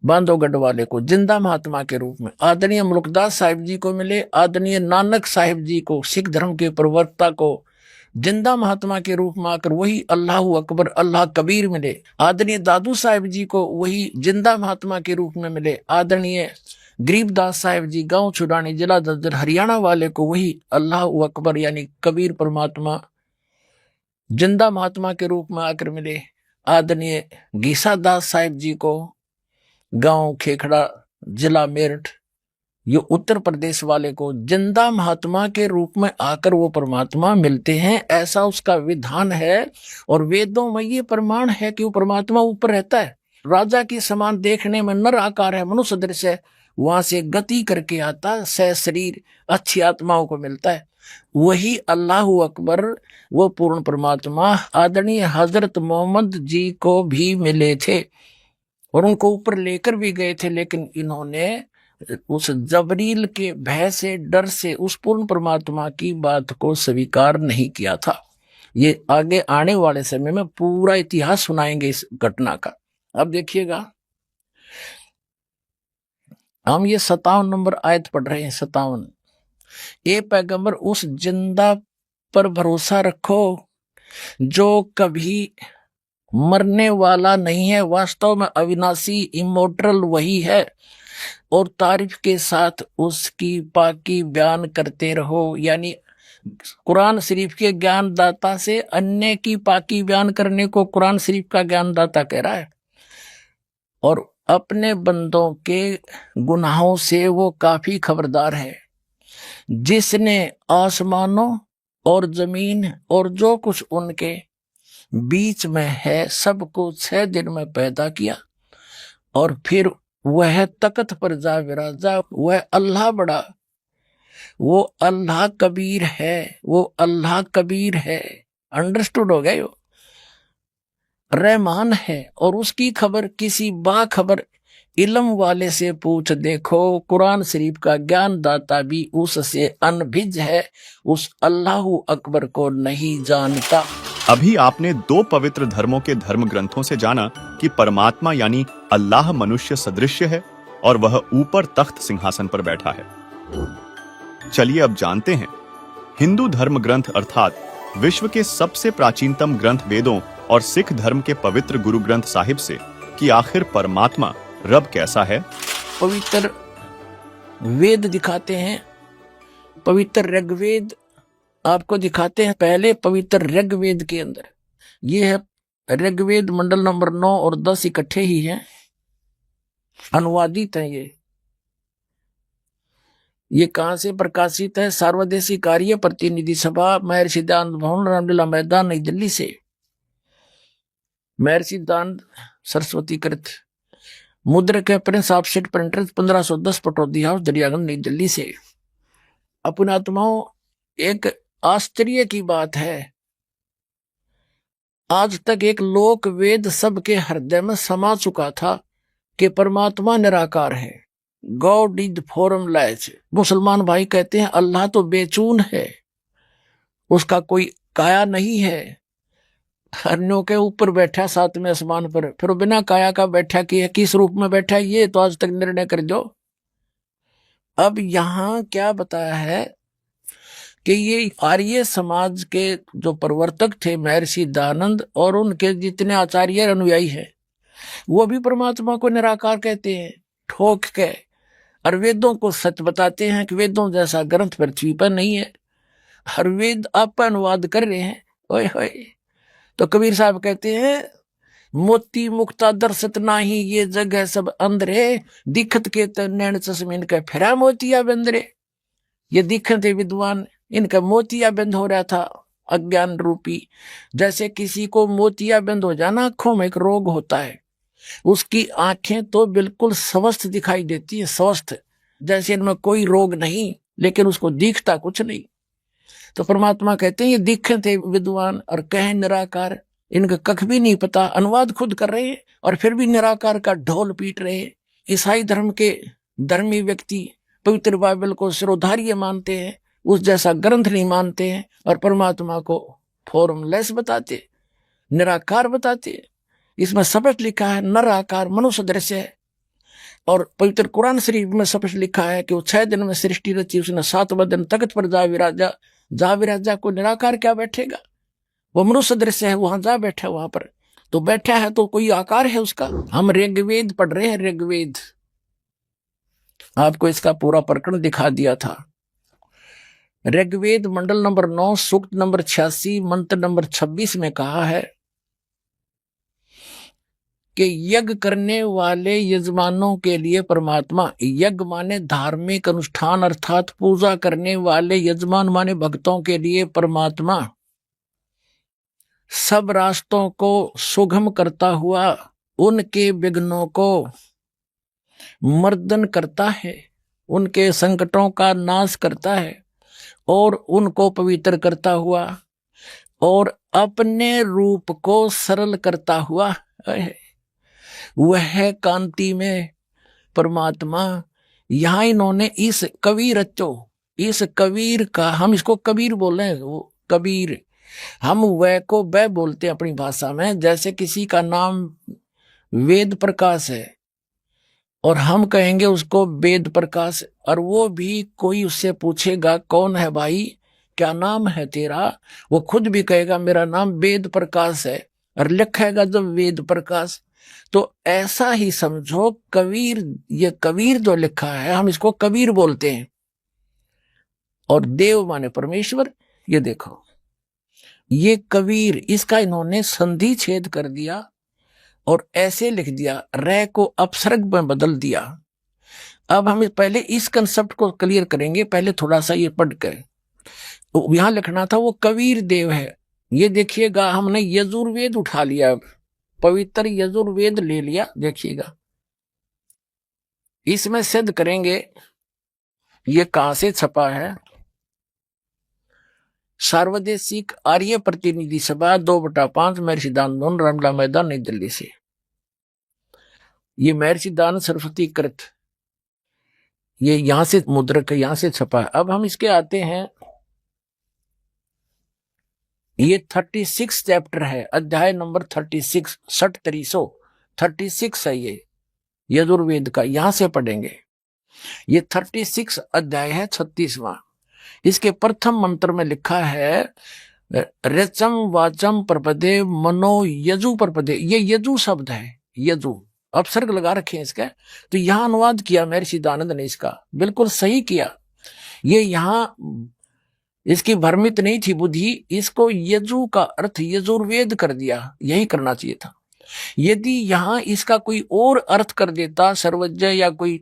बांधवगढ़ वाले को जिंदा महात्मा के रूप में। आदरणीय मुल्कदास साहिब जी को मिले। आदरणीय नानक साहिब जी को, सिख धर्म के प्रवक्ता को, जिंदा महात्मा के रूप में आकर वही अल्लाह अकबर अल्लाह कबीर मिले। आदरणीय दादू साहिब जी को वही जिंदा महात्मा के रूप में मिले। आदरणीय गरीबदास साहिब जी गांव छुड़ानी जिला ददर हरियाणा वाले को वही अल्लाह अकबर यानी कबीर परमात्मा जिंदा महात्मा के रूप में आकर मिले। आदरणीय गीसा दास साहिब जी को गांव खेखड़ा जिला मेरठ ये उत्तर प्रदेश वाले को जिंदा महात्मा के रूप में आकर वो परमात्मा मिलते हैं। ऐसा उसका विधान है और वेदों में ये प्रमाण है कि वो परमात्मा ऊपर रहता है। राजा की समान देखने में नर आकार है, मनुष्य दृश्य है, वहां से गति करके आता, सह शरीर अच्छी आत्माओं को मिलता है। वही अल्लाह अकबर वो पूर्ण परमात्मा आदरणीय हजरत मोहम्मद जी को भी मिले थे और उनको ऊपर लेकर भी गए थे, लेकिन इन्होंने उस जबरील के भय से, डर से उस पूर्ण परमात्मा की बात को स्वीकार नहीं किया था। ये आगे आने वाले समय में पूरा इतिहास सुनाएंगे इस घटना का। अब देखिएगा, हम ये 57 नंबर आयत पढ़ रहे हैं। 57, ए पैगंबर, उस जिंदा पर भरोसा रखो जो कभी मरने वाला नहीं है, वास्तव में अविनाशी इमोर्टल वही है, और तारीफ के साथ उसकी पाकी बयान करते रहो। यानी कुरान शरीफ के ज्ञानदाता से अन्य की पाकी बयान करने को कुरान शरीफ का ज्ञानदाता कह रहा है। और अपने बंदों के गुनाहों से वो काफी खबरदार है। जिसने आसमानों और जमीन और जो कुछ उनके बीच में है सबको 6 दिन में पैदा किया, और फिर वह तख्त पर जा विराजा। वह अल्लाह बड़ा, वो अल्लाह कबीर है, वो अल्लाह कबीर है। अंडरस्टूड हो गया? यो रहमान है और उसकी खबर किसी बाखबर इल्म वाले से पूछ देखो। कुरान शरीफ का ज्ञानदाता भी उससे अनभिज है, उस अल्लाह अकबर को नहीं जानता। अभी आपने 2 पवित्र धर्मों के धर्म ग्रंथों से जाना कि परमात्मा यानी अल्लाह मनुष्य सदृश्य है और वह ऊपर तख्त सिंहासन पर बैठा है। चलिए अब जानते हैं हिंदू धर्म ग्रंथ अर्थात विश्व के सबसे प्राचीनतम ग्रंथ वेदों और सिख धर्म के पवित्र गुरु ग्रंथ साहिब से कि आखिर परमात्मा रब कैसा है। पवित्र वेद दिखाते हैं। पवित्र ऋग्वेद आपको दिखाते हैं पहले पवित्र ऋग्वेद के अंदर। ये है ऋग्वेद मंडल नंबर 9 और 10 इकट्ठे ही हैं, अनुवादित है। ये कहां से प्रकाशित है? सार्वदेशी कार्य प्रतिनिधि सभा, महर्षि दयानंद भवन, रामलीला मैदान, नई दिल्ली से। महर्षि दयानंद सरस्वती कृत, मुद्रक है Prince offset printers, 1510, Pataudi house, Daryaganj, नई दिल्ली से। अपने आत्माओं, एक आश्चर्य की बात है, आज तक एक लोक वेद सबके हृदय में समा चुका था कि परमात्मा निराकार है, गॉड इज फॉर्मलेस। मुसलमान भाई कहते हैं अल्लाह तो बेचून है, उसका कोई काया नहीं है, हरनों के ऊपर बैठा सातवें आसमान पर, फिर बिना काया का बैठा कि किस रूप में बैठा, ये तो आज तक निर्णय कर दो। अब यहां क्या बताया है कि ये आर्य समाज के जो प्रवर्तक थे महर्षि दयानंद और उनके जितने आचार्य अनुयायी हैं, वो भी परमात्मा को निराकार कहते हैं ठोक के, और वेदों को सच बताते हैं कि वेदों जैसा ग्रंथ पृथ्वी पर नहीं है। हर वेद आप अनुवाद कर रहे हैं, ओए होए। तो कबीर साहब कहते हैं मोती मुक्ता दर्शत नाही, ये जग है सब अंधरे, दिखत के नैन चश्मे इनका फिरा मोतिया बंदरे। ये दिखते विद्वान, इनका मोतिया बंद हो रहा था अज्ञान रूपी। जैसे किसी को मोतिया बंद हो जाना, आंखों में एक रोग होता है, उसकी आंखें तो बिल्कुल स्वस्थ दिखाई देती है, स्वस्थ, जैसे इनमें कोई रोग नहीं, लेकिन उसको दिखता कुछ नहीं। तो परमात्मा कहते हैं ये दिखते विद्वान और कहें निराकार, इनका कख भी नहीं पता, अनुवाद खुद कर रहे हैं और फिर भी निराकार का ढोल पीट रहे हैं। ईसाई धर्म के धर्मी व्यक्ति पवित्र बाइबल को सिरोधार्य मानते हैं, उस जैसा ग्रंथ नहीं मानते हैं, और परमात्मा को फॉर्मलेस बताते, निराकार बताते। इसमें स्पष्ट लिखा है नराकार मनुष्य दृश्य है, और पवित्र कुरान शरीफ में स्पष्ट लिखा है कि वो 6 दिन में सृष्टि रची, उसने 7वें दिन तख्त पर जा विराजा। जा विराजा को निराकार क्या बैठेगा? वो मनुष्य दृश्य है, वहां जा बैठा, वहां पर तो बैठा है तो कोई आकार है उसका। हम ऋग्वेद पढ़ रहे हैं, ऋग्वेद, आपको इसका पूरा प्रकरण दिखा दिया था। ऋग्वेद मंडल नंबर 9 सूक्त नंबर 86 मंत्र नंबर 26 में कहा है कि यज्ञ करने वाले यजमानों के लिए परमात्मा, यज्ञ माने धार्मिक अनुष्ठान अर्थात पूजा करने वाले यजमान माने भक्तों के लिए परमात्मा सब रास्तों को सुगम करता हुआ उनके विघ्नों को मर्दन करता है, उनके संकटों का नाश करता है और उनको पवित्र करता हुआ और अपने रूप को सरल करता हुआ वह कांति में परमात्मा। यहां इन्होंने इस कबीर रचो, इस कबीर का, हम इसको कबीर बोले हैं, वो कबीर, हम वह को वह बोलते हैं अपनी भाषा में। जैसे किसी का नाम वेद प्रकाश है और हम कहेंगे उसको वेद प्रकाश, और वो भी कोई उससे पूछेगा कौन है भाई, क्या नाम है तेरा, वो खुद भी कहेगा मेरा नाम वेद प्रकाश है, और लिखेगा जब वेद प्रकाश। तो ऐसा ही समझो कबीर, ये कबीर जो लिखा है हम इसको कबीर बोलते हैं। और देव माने परमेश्वर, ये देखो ये कबीर, इसका इन्होंने संधि छेद कर दिया और ऐसे लिख दिया, रे को अपसर्ग में बदल दिया। अब हम पहले इस कंसेप्ट को क्लियर करेंगे, पहले थोड़ा सा ये पढ़ कर। यहां लिखना था वो कबीर देव है, ये देखिएगा हमने यजुर्वेद उठा लिया, पवित्र यजुर्वेद ले लिया, देखिएगा इसमें सिद्ध करेंगे ये कहां से छपा है। सार्वदेशिक आर्य प्रतिनिधि सभा 2/5 महर्षि दयानंद रामलीला मैदान नई दिल्ली से। ये महर्षि दयानंद सरस्वती कृत, ये यहां से मुद्रक, यहां से छपा है। अब हम इसके आते हैं, ये 36 चैप्टर है, अध्याय नंबर 36, 36 है ये यजुर्वेद का, यहां से पढ़ेंगे। ये 36 अध्याय है, 36वां। इसके प्रथम मंत्र में लिखा है रचम वाचम प्रपदे मनो यजु प्रपदे, ये यजु शब्द है, यजु अपसर्ग लगा रखे हैं इसका। तो यहां अनुवाद किया महर्षि दयानंद ने, इसका बिल्कुल सही किया। ये यहां इसकी भ्रमित नहीं थी बुद्धि, इसको यजु का अर्थ यजुर्वेद कर दिया, यही करना चाहिए था। यदि यहां इसका कोई और अर्थ कर देता, सर्वज्ञ या कोई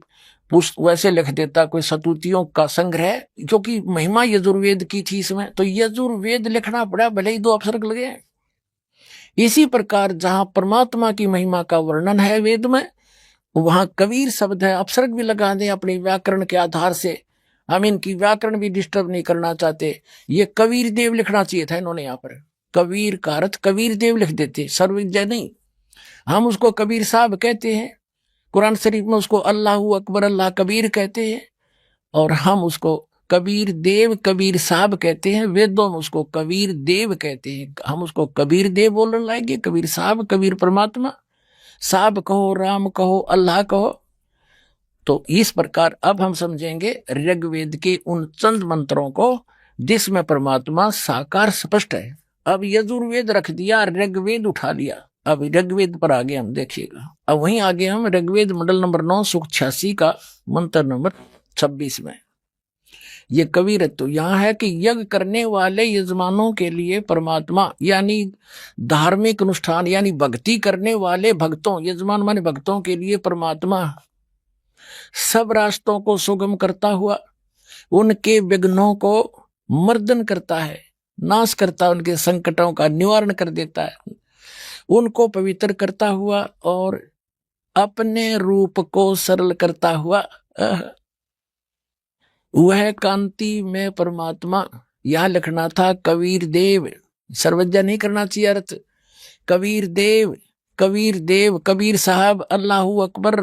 वैसे लिख देता, कोई सतुतियों का संग्रह, जो कि महिमा यजुर्वेद की थी इसमें, तो यजुर्वेद लिखना पड़ा, भले ही 2 अपसर्ग लगे। इसी प्रकार जहां परमात्मा की महिमा का वर्णन है वेद में, वहां कबीर शब्द है, अपसर्ग भी लगा दें अपने व्याकरण के आधार से। हम इनकी व्याकरण भी डिस्टर्ब नहीं करना चाहते। ये कबीर देव लिखना चाहिए था इन्होंने, यहाँ पर कबीर का अर्थ कबीर देव लिख देते, सर्वज्ञ नहीं। हम उसको कबीर साहब कहते हैं, कुरान शरीफ में उसको अल्लाह अकबर अल्लाह कबीर कहते हैं, और हम उसको कबीर देव कबीर साहब कहते हैं। वेदों में उसको कबीर देव कहते हैं, हम उसको कबीर देव बोलने लाएंगे। कबीर साहब, कबीर परमात्मा, साहब कहो, राम कहो, अल्लाह कहो। तो इस प्रकार अब हम समझेंगे ऋग्वेद के उन चंद मंत्रों को जिसमें परमात्मा साकार स्पष्ट है। अब यजुर्वेद रख दिया, ऋग्वेद उठा लिया। अब ऋग्वेद पर आगे हम देखिएगा। अब वहीं आगे हम ऋग्वेद मंडल नंबर 9 सूक्त 86 का मंत्र नंबर 26 में ये कबीरत्व यहाँ है कि यज्ञ करने वाले यजमानों के लिए परमात्मा, यानी धार्मिक अनुष्ठान यानी भक्ति करने वाले भक्तों, यजमान माने भक्तों के लिए परमात्मा सब रास्तों को सुगम करता हुआ उनके विघ्नों को मर्दन करता है, नाश करता है, उनके संकटों का निवारण कर देता है, उनको पवित्र करता हुआ और अपने रूप को सरल करता हुआ वह कांति में परमात्मा। यहां लिखना था कबीर देव, सर्वज्ञ नहीं करना चाहिए अर्थ। कबीर देव, कबीर देव, कबीर साहब, अल्लाहू अकबर,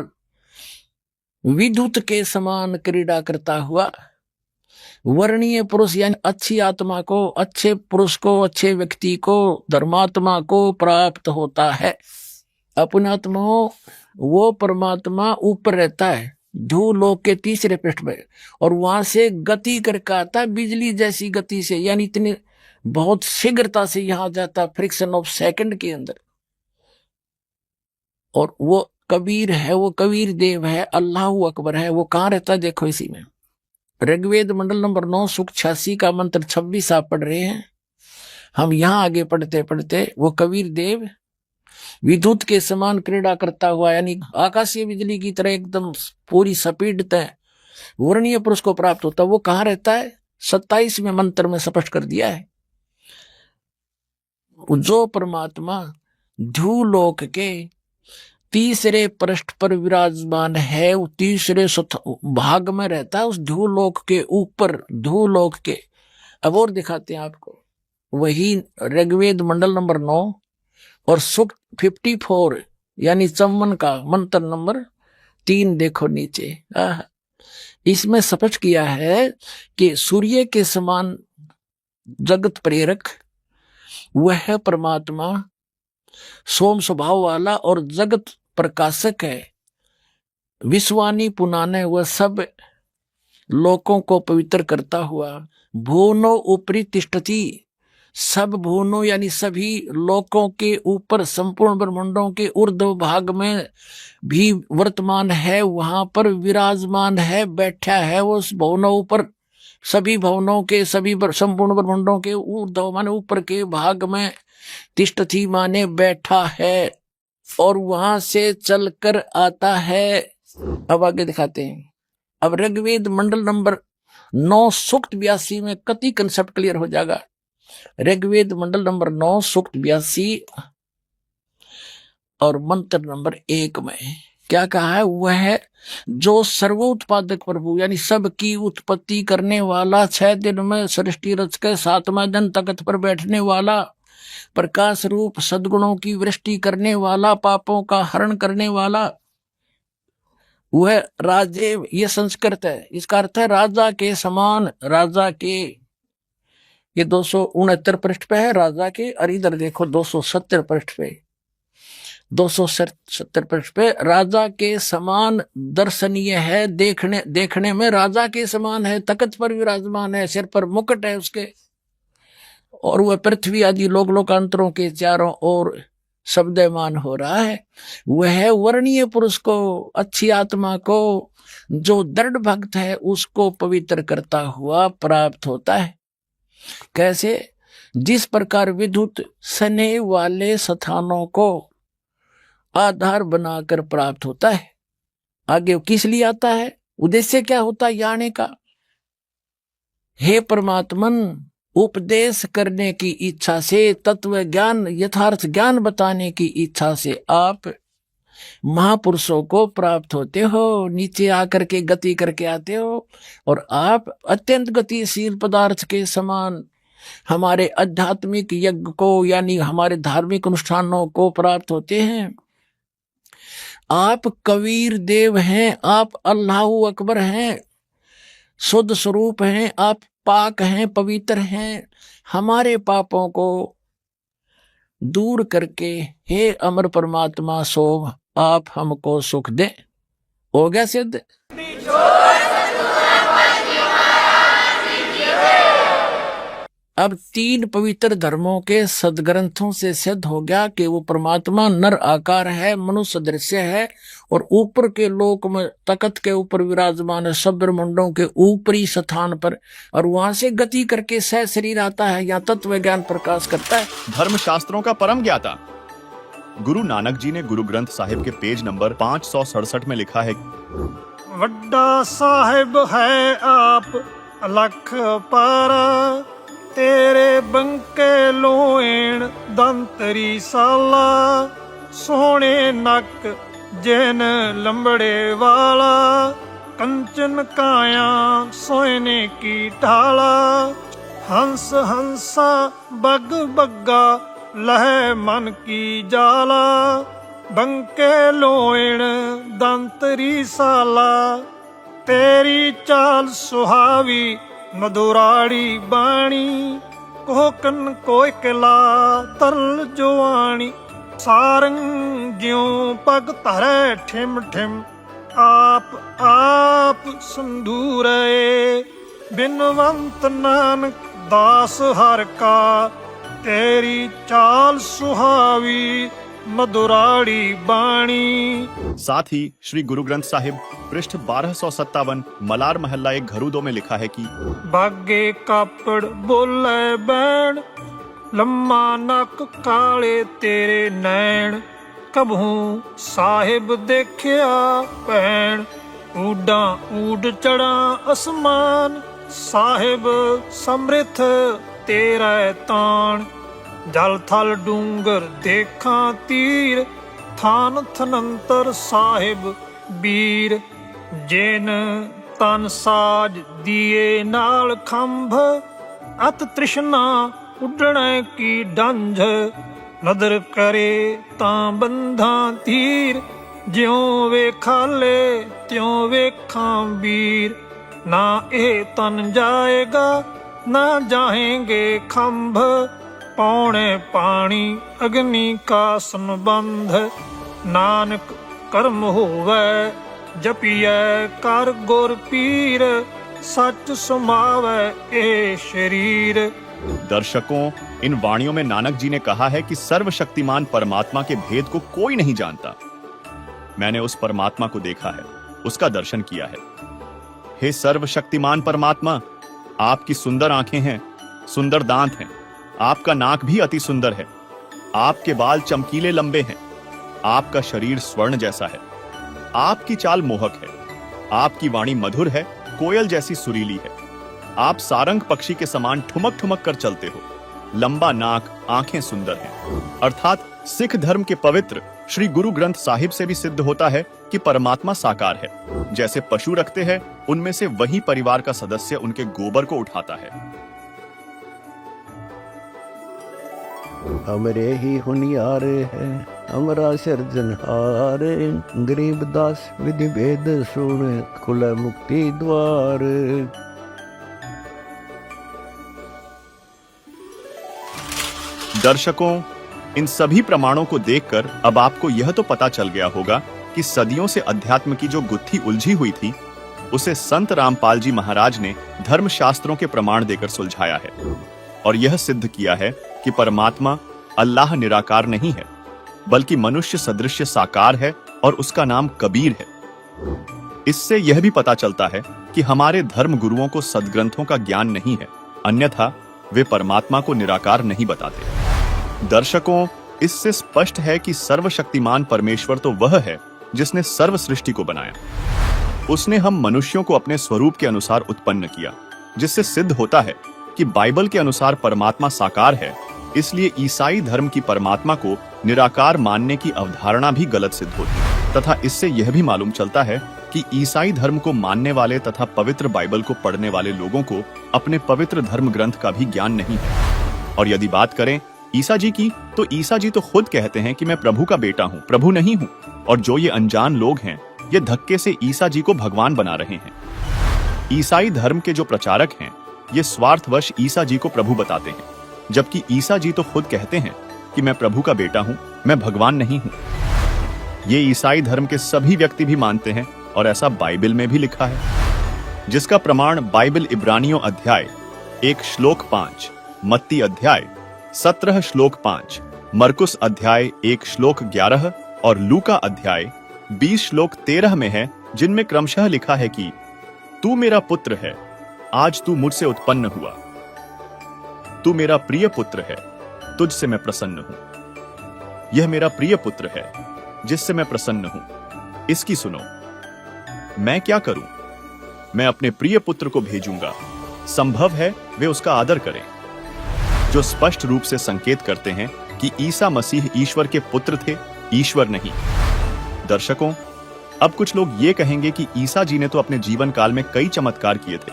विद्युत के समान क्रीड़ा करता हुआ वर्णीय पुरुष यानी अच्छी आत्मा को, अच्छे पुरुष को, अच्छे व्यक्ति को, धर्मात्मा को प्राप्त होता है। अपने आत्मा वो परमात्मा ऊपर रहता है ध्रुवलोक के 3रे पृष्ठ में, और वहां से गति करके आता है बिजली जैसी गति से, यानी इतनी बहुत शीघ्रता से यहां जाता, फ्रिक्शन ऑफ सेकंड के अंदर। और वो कबीर है, वो कबीर देव है, अल्लाहू अकबर है। वो कहाँ रहता है देखो इसी में, ऋग्वेद मंडल नंबर 9 सूक्त 86 का मंत्र 26 आप पढ़ रहे हैं। हम यहां आगे पढ़ते पढ़ते वो कबीर देव विद्युत के समान क्रीड़ा करता हुआ, यानी आकाशीय बिजली की तरह एकदम पूरी स्पीड तय वर्णीय पुरुष को प्राप्त होता। वो कहाँ रहता है 27वें मंत्र में स्पष्ट कर दिया है। जो परमात्मा ध्रुवलोक के 3रे पृष्ठ पर विराजमान है, वो 3रे भाग में रहता है, उस ध्रुवलोक के ऊपर, ध्रुवलोक के। अब और दिखाते हैं आपको, वही ऋग्वेद मंडल नंबर 9 और सूक्त 54 यानी 54 का मंत्र नंबर 3 देखो नीचे। इसमें स्पष्ट किया है कि सूर्य के समान जगत प्रेरक वह परमात्मा सोम स्वभाव वाला और जगत प्रकाशक है। विश्वानी पुनाने वह सब लोकों को पवित्र करता हुआ भुवनो ऊपरी तिष्ठति, सब भुवनों यानी सभी लोकों के ऊपर, संपूर्ण ब्रह्मांडों के ऊर्ध्व भाग में भी वर्तमान है, वहां पर विराजमान है, बैठा है वो उस भुवनों ऊपर, सभी भवनों के, सभी संपूर्ण ब्रह्मांडों के ऊर्ध्व माने ऊपर के भाग में, तिष्ठति माने बैठा है, और वहां से चलकर आता है। अब आगे दिखाते हैं। अब ऋग्वेद मंडल नंबर 9 सूक्त 82 में कति कंसेप्ट क्लियर हो जाएगा। ऋग्वेद मंडल नंबर 9 सूक्त 82 और मंत्र नंबर 1 में क्या कहा है, वह है जो सर्वोत्पादक प्रभु यानी सबकी उत्पत्ति करने वाला, 6 दिन में सृष्टि रच के 7वां दिन तख्त पर बैठने वाला, प्रकाश रूप सद्गुणों की वृष्टि करने वाला, पापों का हरण करने वाला, वह राजे, ये संस्कृत है, इसका अर्थ है राजा के समान, राजा के। ये 269 पृष्ठ पे है राजा के, और इधर देखो 270 पृष्ठ पे, 270 पृष्ठ पे राजा के समान दर्शनीय है, देखने में राजा के समान है, तख्त पर विराजमान है, सिर पर मुकुट है उसके, और वह पृथ्वी आदि लोक लोकांतरों के चारों ओर शब्दमान हो रहा है। वह वर्णीय पुरुष को, अच्छी आत्मा को, जो दृढ़ भक्त है उसको पवित्र करता हुआ प्राप्त होता है। कैसे? जिस प्रकार विद्युत स्नेह वाले स्थानों को आधार बनाकर प्राप्त होता है। आगे वो किस लिए आता है, उद्देश्य क्या होता है आने का? हे परमात्मन, उपदेश करने की इच्छा से, तत्व ज्ञान यथार्थ ज्ञान बताने की इच्छा से आप महापुरुषों को प्राप्त होते हो, नीचे आकर के गति करके आते हो, और आप अत्यंत गतिशील पदार्थ के समान हमारे आध्यात्मिक यज्ञ को यानी हमारे धार्मिक अनुष्ठानों को प्राप्त होते हैं। आप कबीर देव हैं, आप अल्लाहु अकबर हैं, शुद्ध स्वरूप हैं, आप पाक हैं, पवित्र हैं। हमारे पापों को दूर करके हे अमर परमात्मा सोम आप हमको सुख दे। हो गया सिद्ध। अब 3 पवित्र धर्मों के सदग्रंथों से सिद्ध हो गया कि वो परमात्मा नर आकार है, मनुष्य दृश्य है, और ऊपर के लोक में तख्त के ऊपर विराजमान है, सब ब्रह्मांडों के ऊपरी स्थान पर, और वहां से गति करके सह शरीर आता है, या तत्व ज्ञान प्रकाश करता है। धर्म शास्त्रों का परम ज्ञाता गुरु नानक जी ने गुरु ग्रंथ साहिब के पेज नंबर 567 में लिखा है, वड्डा साहिब है आप अलख पारा, तेरे बंके लोएण दंतरी साला, सोने नक जैन लंबड़े वाला, कंचन काया सोने की ढाला, हंस हंसा बग बग्गा लह मन की जाला, बंके लोएण दंतरी साला, तेरी चाल सुहावी मधुराड़ी बाणी, कोकन कोयकला तरल जोआणी, सारंग ज्यों पग धरे ठिम ठिम, आप आप संधूरे, बिनवंत नानक दास हर का, तेरी चाल सुहावी मधुराड़ी बाणी। साथ ही श्री गुरु ग्रंथ साहिब पृष्ठ 1257 मलार महल्ला 1 घरू 2 में लिखा है कि बागे कापड़ बोले बैण, लम्मा नक काले तेरे नैण, कबहू साहिब देखिया पैण, ऊडा ऊड चढ़ा असमान, साहिब समृथ तेरा ताण, जल थल डूंगर देखा तीर, थान थनंतर साहिब बीर, जेन तन साज दिए नाल खंभ, अत तृष्णा उडणे की डंझ, नदर करे तां बंधा तीर, ज्यों वेखाले त्यों वेखां वीर, ना ए तन जाएगा ना जाएंगे खंभ, पौने पानी अग्नि का संबंध, नानक कर्म होवे जपिए कर गुर पीर, सच समावे ए शरीर। दर्शकों, इन वाणियों में नानक जी ने कहा है कि सर्वशक्तिमान परमात्मा के भेद को कोई नहीं जानता। मैंने उस परमात्मा को देखा है, उसका दर्शन किया है। हे सर्वशक्तिमान परमात्मा, आपकी सुंदर आंखें हैं, सुंदर दांत हैं, आपका नाक भी अति सुंदर है, आपके बाल चमकीले लंबे हैं, आपका शरीर स्वर्ण जैसा है, आपकी चाल मोहक है, आपकी वाणी मधुर है, कोयल जैसी सुरीली है, आप सारंग पक्षी के समान ठुमक ठुमक कर चलते हो, लंबा नाक, आंखें सुंदर हैं। अर्थात सिख धर्म के पवित्र श्री गुरु ग्रंथ साहिब से भी सिद्ध होता है कि परमात्मा साकार है। जैसे पशु रखते हैं, उनमें से वही परिवार का सदस्य उनके गोबर को उठाता है। हमरे ही हुनियार है हमरा सिरजनहार, गरीब दास विधि भेद सुन खुले मुक्ति द्वार। दर्शकों, इन सभी प्रमाणों को देखकर अब आपको यह तो पता चल गया होगा कि सदियों से अध्यात्म की जो गुत्थी उलझी हुई थी, उसे संत रामपाल जी महाराज ने धर्म शास्त्रों के प्रमाण देकर सुलझाया है, और यह सिद्ध किया है कि परमात्मा अल्लाह निराकार नहीं है, बल्कि मनुष्य सदृश साकार है, और उसका नाम कबीर है। इससे यह भी पता चलता है कि हमारे धर्म गुरुओं को सदग्रंथों का ज्ञान नहीं है, अन्यथा वे परमात्मा को निराकार नहीं बताते। दर्शकों, इससे स्पष्ट है कि सर्वशक्तिमान परमेश्वर तो वह है जिसने सर्व सृष्टि को बनाया। उसने हम मनुष्यों को अपने स्वरूप के अनुसार उत्पन्न किया, जिससे सिद्ध होता है कि बाइबल के अनुसार परमात्मा साकार है। इसलिए ईसाई धर्म की परमात्मा को निराकार मानने की अवधारणा भी गलत सिद्ध होती है, तथा इससे यह भी मालूम चलता है कि ईसाई धर्म को मानने वाले तथा पवित्र बाइबल को पढ़ने वाले लोगों को अपने पवित्र धर्म ग्रंथ का भी ज्ञान नहीं है। और यदि बात करें ईसा जी की, तो ईसा जी तो खुद कहते हैं कि मैं प्रभु का बेटा हूँ, प्रभु नहीं हूँ। और जो ये अनजान लोग हैं, ये धक्के से ईसा जी को भगवान बना रहे हैं। ईसाई धर्म के जो प्रचारक हैं, ये स्वार्थवश ईसा जी को प्रभु बताते हैं, जबकि ईसा जी तो खुद कहते हैं कि मैं प्रभु का बेटा हूं, मैं भगवान नहीं हूं। ये ईसाई धर्म के सभी व्यक्ति भी मानते हैं और ऐसा बाइबल में भी लिखा है, जिसका प्रमाण बाइबल इब्रानियों अध्याय 1 श्लोक 5, मत्ती अध्याय 17 श्लोक 5, मरकुस अध्याय 1 श्लोक 11 और लूका अध्याय 20 श्लोक 13 में है, जिनमें क्रमशः लिखा है कि तू मेरा पुत्र है, आज तू मुझसे उत्पन्न हुआ। तू मेरा प्रिय पुत्र है, तुझसे मैं प्रसन्न हूं। यह मेरा प्रिय पुत्र है, जिससे मैं प्रसन्न हूं, इसकी सुनो। मैं क्या करूं? मैं अपने प्रिय पुत्र को भेजूंगा, संभव है वे उसका आदर करें। जो स्पष्ट रूप से संकेत करते हैं कि ईसा मसीह ईश्वर के पुत्र थे, ईश्वर नहीं। दर्शकों, अब कुछ लोग ये कहेंगे कि ईसा जी ने तो अपने जीवन काल में कई चमत्कार किए थे,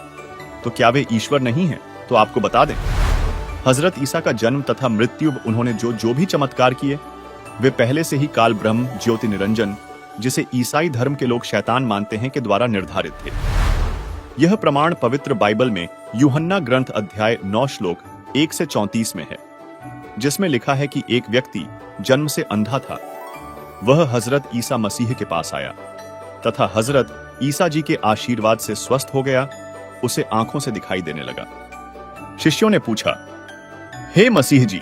तो क्या वे ईश्वर नहीं हैं? तो आपको बता दें, हजरत ईसा का जन्म तथा मृत्यु, उन्होंने जो भी चमत्कार किए, वे पहले से ही काल ब्रह्म ज्योति निरंजन, जिसे ईसाई धर्म के लोग शैतान मानते हैं, के द्वारा निर्धारित थे। यह प्रमाण पवित्र बाइबल में यूहन्ना ग्रंथ अध्याय 9 श्लोक 1 से 34 में है, जिसमें लिखा है कि एक व्यक्ति जन्म से अंधा था। वह हजरत ईसा मसीह के पास आया तथा हजरत ईसा जी के आशीर्वाद से स्वस्थ हो गया, उसे आंखों से दिखाई देने लगा। शिष्यों ने पूछा, हे मसीह जी,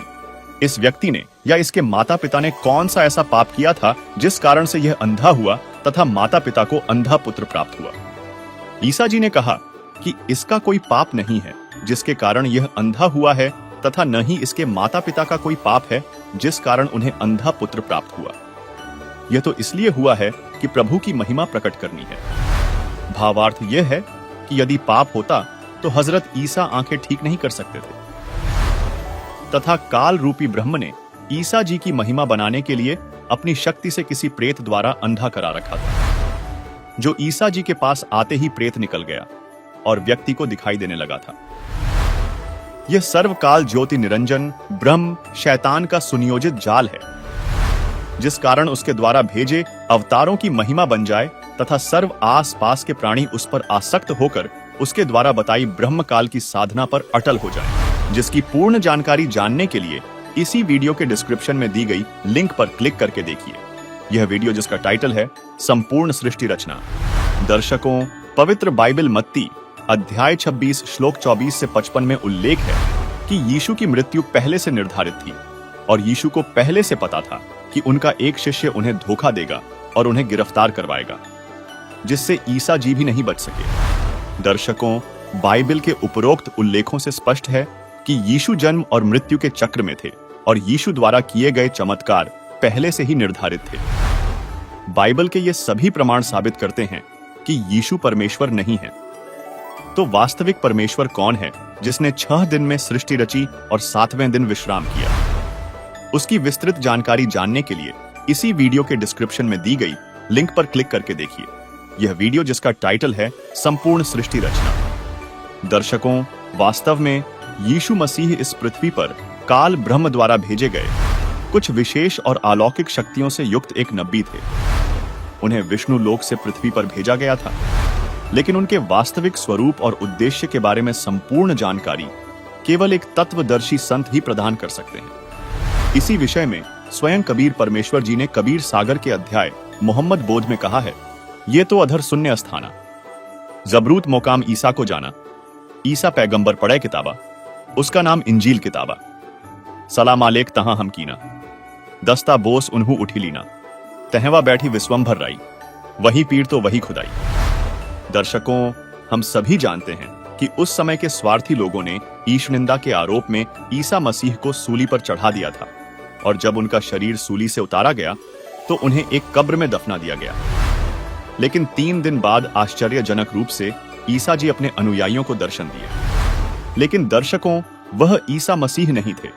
इस व्यक्ति ने या इसके माता पिता ने कौन सा ऐसा पाप किया था जिस कारण से यह अंधा हुआ तथा माता पिता को अंधा पुत्र प्राप्त हुआ? ईसा जी ने कहा कि इसका कोई पाप नहीं है जिसके कारण यह अंधा हुआ है, तथा न ही इसके माता पिता का कोई पाप है जिस कारण उन्हें अंधा पुत्र प्राप्त हुआ। यह तो इसलिए हुआ है कि प्रभु की महिमा प्रकट करनी है। भावार्थ यह है कि यदि पाप होता तो हजरत ईसा आंखें ठीक नहीं कर सकते थे, तथा काल रूपी ब्रह्म ने ईसा जी की महिमा बनाने के लिए अपनी शक्ति से किसी प्रेत द्वारा अंधा करा रखा था, जो ईसा जी के पास आते ही प्रेत निकल गया और व्यक्ति को दिखाई देने लगा था। यह सर्वकाल ज्योति निरंजन ब्रह्म शैतान का सुनियोजित जाल है, जिस कारण उसके द्वारा भेजे अवतारों की महिमा बन जाए तथा सर्व आस पास के प्राणी उस पर आसक्त होकर उसके द्वारा बताई ब्रह्म काल की साधना पर अटल हो जाए। जिसकी पूर्ण जानकारी जानने के लिए इसी वीडियो के डिस्क्रिप्शन में दी गई लिंक पर क्लिक करके देखिए। यह वीडियो जिसका टाइटल है संपूर्ण सृष्टि रचना। दर्शकों, पवित्र बाइबल मत्ती अध्याय 26 श्लोक 24 से 55 में उल्लेख है कि यीशु की मृत्यु पहले से निर्धारित थी और यीशु को पहले से पता था कि उनका एक शिष्य उन्हें धोखा देगा और उन्हें गिरफ्तार करवाएगा, जिससे ईसा जी भी नहीं बच सके। दर्शकों, बाइबल के उपरोक्त उल्लेखों से स्पष्ट है कि यीशु जन्म और मृत्यु के चक्र में थे और यीशु द्वारा किए गए चमत्कार पहले से ही निर्धारित थे। बाइबल के ये सभी प्रमाण साबित करते हैं कि यीशु परमेश्वर नहीं है। तो वास्तविक परमेश्वर कौन है, जिसने 6 दिन में सृष्टि रची और 7वें दिन विश्राम किया? उसकी विस्तृत जानकारी जानने के लिए इसी वीडियो के डिस्क्रिप्शन में दी गई लिंक पर क्लिक करके देखिए। यह वीडियो जिसका टाइटल है संपूर्ण सृष्टि रचना। दर्शकों, वास्तव में यीशु मसीह इस पृथ्वी पर काल ब्रह्म द्वारा भेजे गए कुछ विशेष और अलौकिक शक्तियों से युक्त एक नबी थे। उन्हें विष्णु लोक से पृथ्वी पर भेजा गया था, लेकिन उनके वास्तविक स्वरूप और उद्देश्य के बारे में संपूर्ण जानकारी केवल एक तत्वदर्शी संत ही प्रदान कर सकते हैं। इसी विषय में स्वयं कबीर परमेश्वर जी ने कबीर सागर के अध्याय मोहम्मद बोध में कहा है, ये तो अधर शून्य स्थाना, जबरूत मोकाम ईसा को जाना, ईसा पैगंबर पढ़े किताबा, उसका नाम इंजील किताबा, सलाम आलेक तहां हम कीना, दस्ता बोस उन्हू उठी लीना, तहवा बैठी विश्वंभर राई, वही पीर तो वही खुदाई। दर्शकों, हम सभी जानते हैं कि उस समय के स्वार्थी लोगों ने ईश निंदा के आरोप में ईसा मसीह को सूली पर चढ़ा दिया था और जब उनका शरीर सूली से उतारा गया तो उन्हें एक कब्र में दफना दिया गया। लेकिन 3 दिन बाद आश्चर्यजनक रूप से ईसा जी अपने अनुयायियों को दर्शन दिए। लेकिन दर्शकों, वह ईसा मसीह नहीं थे,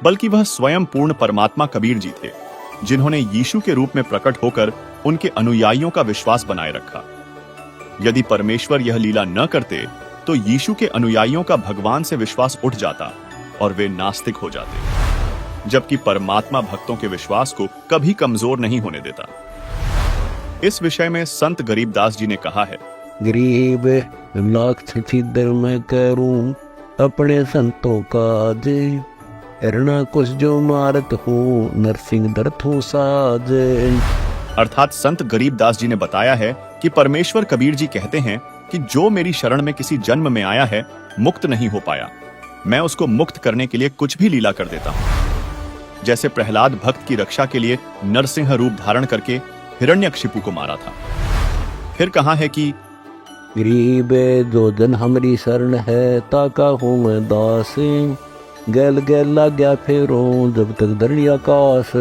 बल्कि वह स्वयं पूर्ण परमात्मा कबीर जी थे, जिन्होंने यीशु के रूप में प्रकट होकर उनके अनुयायियों का विश्वास बनाए रखा। यदि परमेश्वर यह लीला न करते तो यीशु के अनुयायियों का भगवान से विश्वास उठ जाता और वे नास्तिक हो जाते, जबकि परमात्मा भक्तों के विश्वास को कभी कमजोर नहीं होने देता। इस विषय में संत गरीबदास जी ने कहा है, गरीब लाख छिदर मैं करूं अपने संतों का जे, हिरणा कुछ जो मारत हूँ नरसिंह दर्द हो साज। अर्थात संत गरीबदास जी ने बताया है कि परमेश्वर कबीर जी कहते हैं कि जो मेरी शरण में किसी जन्म में आया है मुक्त नहीं हो पाया, मैं उसको मुक्त करने के लिए कुछ भी लीला कर देता हूँ। जैसे प्रहलाद भक्त की रक्षा के लिए नरसिंह रूप धारण करके हिरण्यकशिपु को मारा था। फिर कहा है कि गरीब जो जन हमारी शरण है ताका हूँ मैं दास, गैल गैल ला गया फेरों जब तक धरणी आकाश।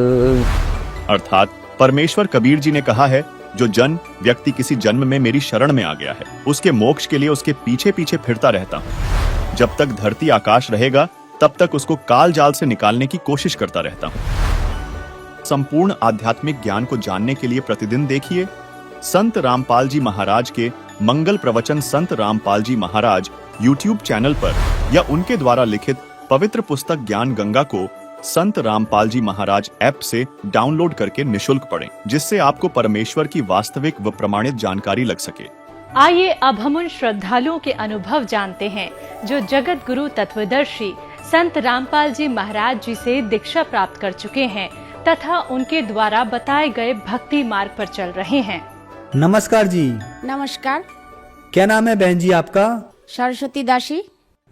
अर्थात परमेश्वर कबीर जी ने कहा है, जो जन व्यक्ति किसी जन्म में मेरी शरण में आ गया है उसके मोक्ष के लिए उसके पीछे पीछे फिरता रहता हूँ। जब तक धरती आकाश रहेगा तब तक उसको काल जाल से निकालने की कोशिश करता रहता हूँ। संपूर्ण आध्यात्मिक ज्ञान को जानने के लिए प्रतिदिन देखिए संत रामपाल जी महाराज के मंगल प्रवचन संत रामपाल जी महाराज YouTube चैनल पर, या उनके द्वारा लिखित पवित्र पुस्तक ज्ञान गंगा को संत रामपाल जी महाराज ऐप से डाउनलोड करके निशुल्क पढ़ें, जिससे आपको परमेश्वर की वास्तविक व प्रमाणित जानकारी लग सके। आइए अब हम उन श्रद्धालुओं के अनुभव जानते हैं जो जगत गुरु तत्वदर्शी संत रामपाल जी महाराज जी से दीक्षा प्राप्त कर चुके हैं तथा उनके द्वारा बताए गए भक्ति मार्ग पर चल रहे हैं। नमस्कार जी। नमस्कार। क्या नाम है बहन जी आपका? सरस्वती दासी।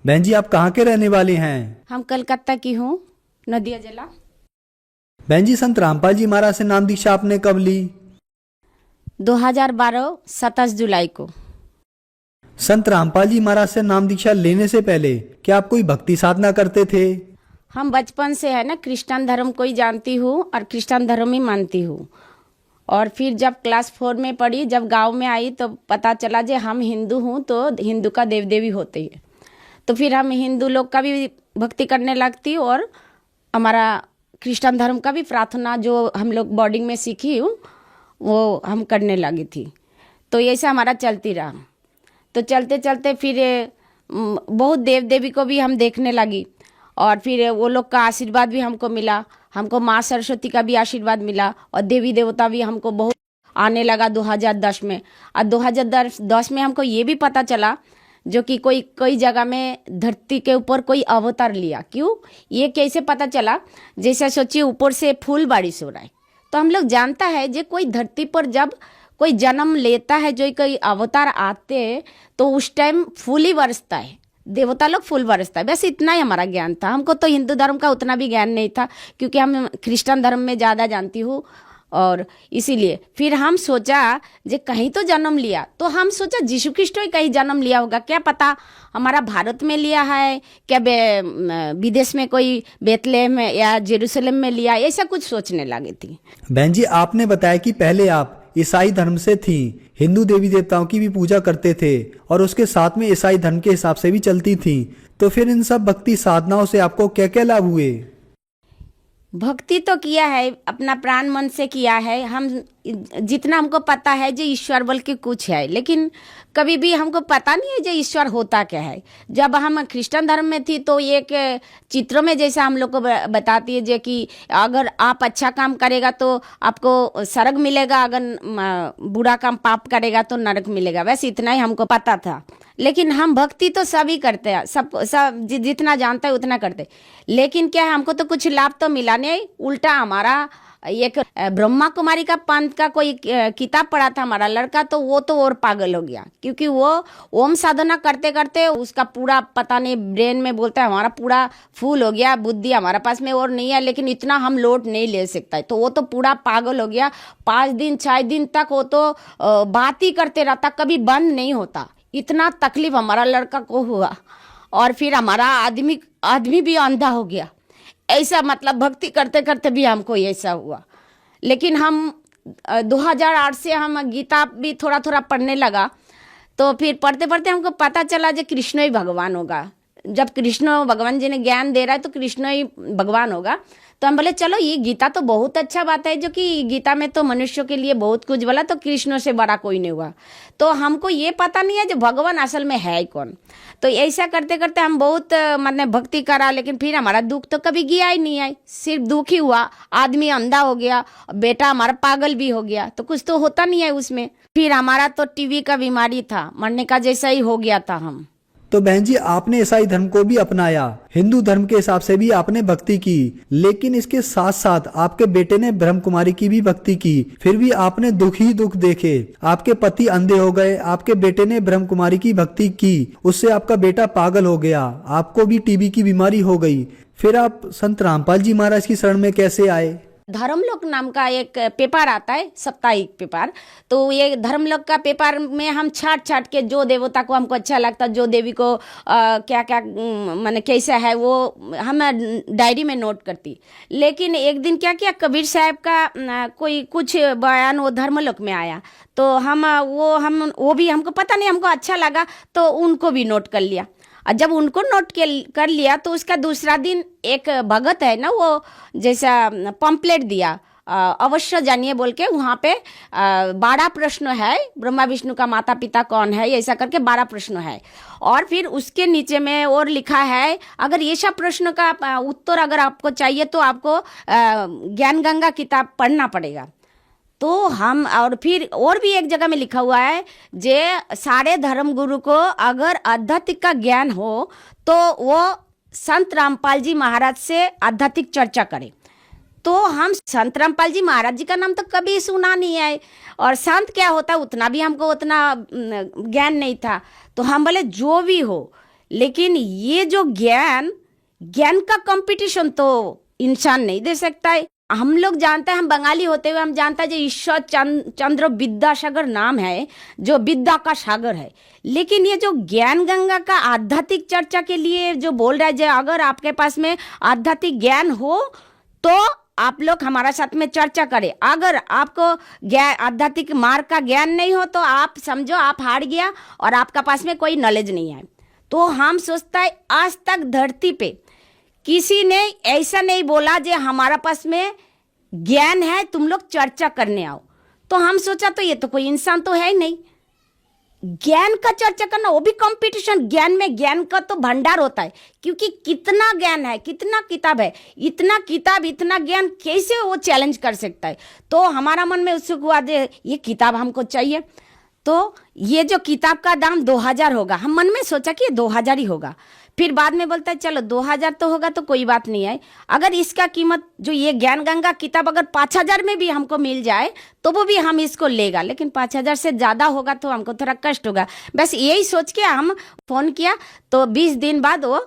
बहन जी आप कहाँ के रहने वाली हैं? हम कलकत्ता की हूँ, नदिया जिला। बहन जी संत रामपाल जी महाराज से नाम दीक्षा आपने कब ली? 2012 27 जुलाई को। संत रामपाल जी महाराज से नाम दीक्षा लेने से पहले क्या आप कोई भक्ति साधना करते थे? हम बचपन से है ना क्रिश्चियन धर्म को ही जानती हूँ और क्रिश्चियन धर्म ही मानती हूँ। और फिर जब क्लास 4 में पढ़ी, जब गांव में आई तो पता चला जे हम हिंदू हूँ तो हिंदू का देव देवी होते हैं, तो फिर हम हिंदू लोग का भी भक्ति करने लगती और हमारा क्रिश्चियन धर्म का भी प्रार्थना जो हम लोग बोर्डिंग में सीखी हूँ वो हम करने लगी थी। तो ऐसे हमारा चलती रहा। तो चलते चलते फिर बहुत देव देवी को भी हम देखने लगी और फिर वो लोग का आशीर्वाद भी हमको मिला, हमको माँ सरस्वती का भी आशीर्वाद मिला और देवी देवता भी हमको बहुत आने लगा 2010 में। और 2010 में हमको ये भी पता चला जो कि कोई जगह में धरती के ऊपर कोई अवतार लिया। क्यों, ये कैसे पता चला? जैसे सोचिए ऊपर से फूल बारिश हो रहा है तो हम लोग जानता है जो कोई धरती पर जब कोई जन्म लेता है, जो कोई अवतार आते हैं तो उस टाइम फूल ही बरसता है, देवता लोग फूल बरसता है। बस इतना ही हमारा ज्ञान था। हमको तो हिंदू धर्म का उतना भी ज्ञान नहीं था क्योंकि हम क्रिश्चियन धर्म में ज़्यादा जानती हूँ। और इसीलिए फिर हम सोचा जे कहीं तो जन्म लिया, तो हम सोचा यीशु ख्रिस्ट ही कहीं जन्म लिया होगा, क्या पता हमारा भारत में लिया है, क्या विदेश में कोई बेथलेहम या जेरूसलम में लिया, ऐसा कुछ सोचने लगी थी। बहन जी आपने बताया कि पहले आप ईसाई धर्म से थी, हिंदू देवी देवताओं की भी पूजा करते थे और उसके साथ में ईसाई धर्म के हिसाब से भी चलती थी, तो फिर इन सब भक्ति साधनाओं से आपको क्या क्या लाभ हुए? भक्ति तो किया है, अपना प्राण मन से किया है। हम जितना हमको पता है जो ईश्वर बल के कुछ है, लेकिन कभी भी हमको पता नहीं है जो ईश्वर होता क्या है। जब हम क्रिश्चियन धर्म में थी तो एक चित्रों में जैसा हम लोग को बताती है जो कि अगर आप अच्छा काम करेगा तो आपको स्वर्ग मिलेगा, अगर बुरा काम पाप करेगा तो नरक मिलेगा। वैसे इतना ही हमको पता था। लेकिन हम भक्ति तो सभी करते हैं, सब जितना जानता है उतना करते। लेकिन क्या है, हमको तो कुछ लाभ तो मिला नहीं, उल्टा हमारा एक ब्रह्मा कुमारी का पंथ का कोई किताब पढ़ा था हमारा लड़का, तो वो तो और पागल हो गया क्योंकि वो ओम साधना करते करते उसका पूरा पता नहीं ब्रेन में बोलता है हमारा पूरा फूल हो गया, बुद्धि हमारा पास में और नहीं है, लेकिन इतना हम लोड नहीं ले सकता है। तो वो तो पूरा पागल हो गया। 5 दिन 6 दिन तक वो तो बात ही करते रहता, कभी बंद नहीं होता। इतना तकलीफ हमारा लड़का को हुआ, और फिर हमारा आदमी भी अंधा हो गया। ऐसा मतलब भक्ति करते करते भी हमको ऐसा हुआ। लेकिन हम 2008 से हम गीता भी थोड़ा थोड़ा पढ़ने लगा, तो फिर पढ़ते पढ़ते हमको पता चला जो कृष्ण ही भगवान होगा। जब कृष्ण भगवान जी ने ज्ञान दे रहा है तो कृष्ण ही भगवान होगा। तो हम बोले चलो ये गीता तो बहुत अच्छा बात है, जो कि गीता में तो मनुष्यों के लिए बहुत कुछ बोला, तो कृष्ण से बड़ा कोई नहीं हुआ। तो हमको ये पता नहीं है जो भगवान असल में है कौन। तो ऐसा करते करते हम बहुत मतलब भक्ति करा, लेकिन फिर हमारा दुख तो कभी गया ही नहीं है, सिर्फ दुख ही हुआ। आदमी अंधा हो गया, बेटा हमारा पागल भी हो गया, तो कुछ तो होता नहीं है उसमें। फिर हमारा तो टीवी का बीमारी था, मरने का जैसा ही हो गया था हम। तो बहन जी, आपने ईसाई धर्म को भी अपनाया, हिंदू धर्म के हिसाब से भी आपने भक्ति की, लेकिन इसके साथ साथ आपके बेटे ने ब्रह्म कुमारी की भी भक्ति की, फिर भी आपने दुख ही दुख देखे। आपके पति अंधे हो गए, आपके बेटे ने ब्रह्म कुमारी की भक्ति की, उससे आपका बेटा पागल हो गया, आपको भी टीबी की बीमारी हो गई। फिर आप संत रामपाल जी महाराज की शरण में कैसे आए? धर्मलोक नाम का एक पेपर आता है, साप्ताहिक पेपर। तो ये धर्मलोक का पेपर में हम छाट छाट के जो देवता को हमको अच्छा लगता, जो देवी को क्या क्या माने कैसा है, वो हम डायरी में नोट करती। लेकिन एक दिन क्या किया, कबीर साहब का कोई कुछ बयान वो धर्मलोक में आया, तो हम वो भी हमको पता नहीं, हमको अच्छा लगा तो उनको भी नोट कर लिया। और जब उनको नोट कर लिया तो उसका दूसरा दिन एक भगत है ना, वो जैसा पंपलेट दिया, अवश्य जानिए बोल के, वहाँ पे 12 प्रश्न है, ब्रह्मा विष्णु का माता पिता कौन है, ऐसा करके 12 प्रश्न है। और फिर उसके नीचे में और लिखा है, अगर ये सब प्रश्न का उत्तर अगर आपको चाहिए तो आपको ज्ञान गंगा किताब पढ़ना पड़ेगा। तो हम, और फिर और भी एक जगह में लिखा हुआ है, जे सारे धर्म गुरु को अगर आध्यात्मिक का ज्ञान हो तो वो संत रामपाल जी महाराज से आध्यात्मिक चर्चा करें। तो हम संत रामपाल जी महाराज जी का नाम तो कभी सुना नहीं है, और संत क्या होता उतना भी हमको उतना ज्ञान नहीं था। तो हम बोले जो भी हो, लेकिन ये जो ज्ञान का कंपटीशन तो इंसान नहीं दे सकता है। हम लोग जानते हैं, हम बंगाली होते हुए हम जानते हैं जो ईश्वर चंद्र विद्यासागर नाम है, जो विद्या का सागर है। लेकिन ये जो ज्ञान गंगा का आध्यात्मिक चर्चा के लिए जो बोल रहा है, जो अगर आपके पास में आध्यात्मिक ज्ञान हो तो आप लोग हमारा साथ में चर्चा करें। अगर आपको आध्यात्मिक मार्ग का ज्ञान नहीं हो तो आप समझो आप हार गया और आपका पास में कोई नॉलेज नहीं है। तो हम सोचता है आज तक धरती पे किसी ने ऐसा नहीं बोला जो हमारा पास में ज्ञान है, तुम लोग चर्चा करने आओ। तो हम सोचा तो ये तो कोई इंसान तो है ही नहीं, ज्ञान का चर्चा करना, वो भी कंपटीशन। ज्ञान में ज्ञान का तो भंडार होता है, क्योंकि कितना ज्ञान है, कितना किताब है, इतना किताब इतना ज्ञान कैसे वो चैलेंज कर सकता है। तो हमारा मन में उत्सुक हुआ ये किताब हमको चाहिए। तो ये जो किताब का दाम 2000 होगा, हम मन में सोचा कि ये 2000 ही होगा। फिर बाद में बोलता है चलो 2000 तो होगा तो कोई बात नहीं है, अगर इसका कीमत जो ये ज्ञान गंगा किताब अगर 5000 में भी हमको मिल जाए तो वो भी हम इसको लेगा, लेकिन 5000 से ज़्यादा होगा तो हमको थोड़ा कष्ट होगा। बस यही सोच के हम फ़ोन किया। तो 20 दिन बाद वो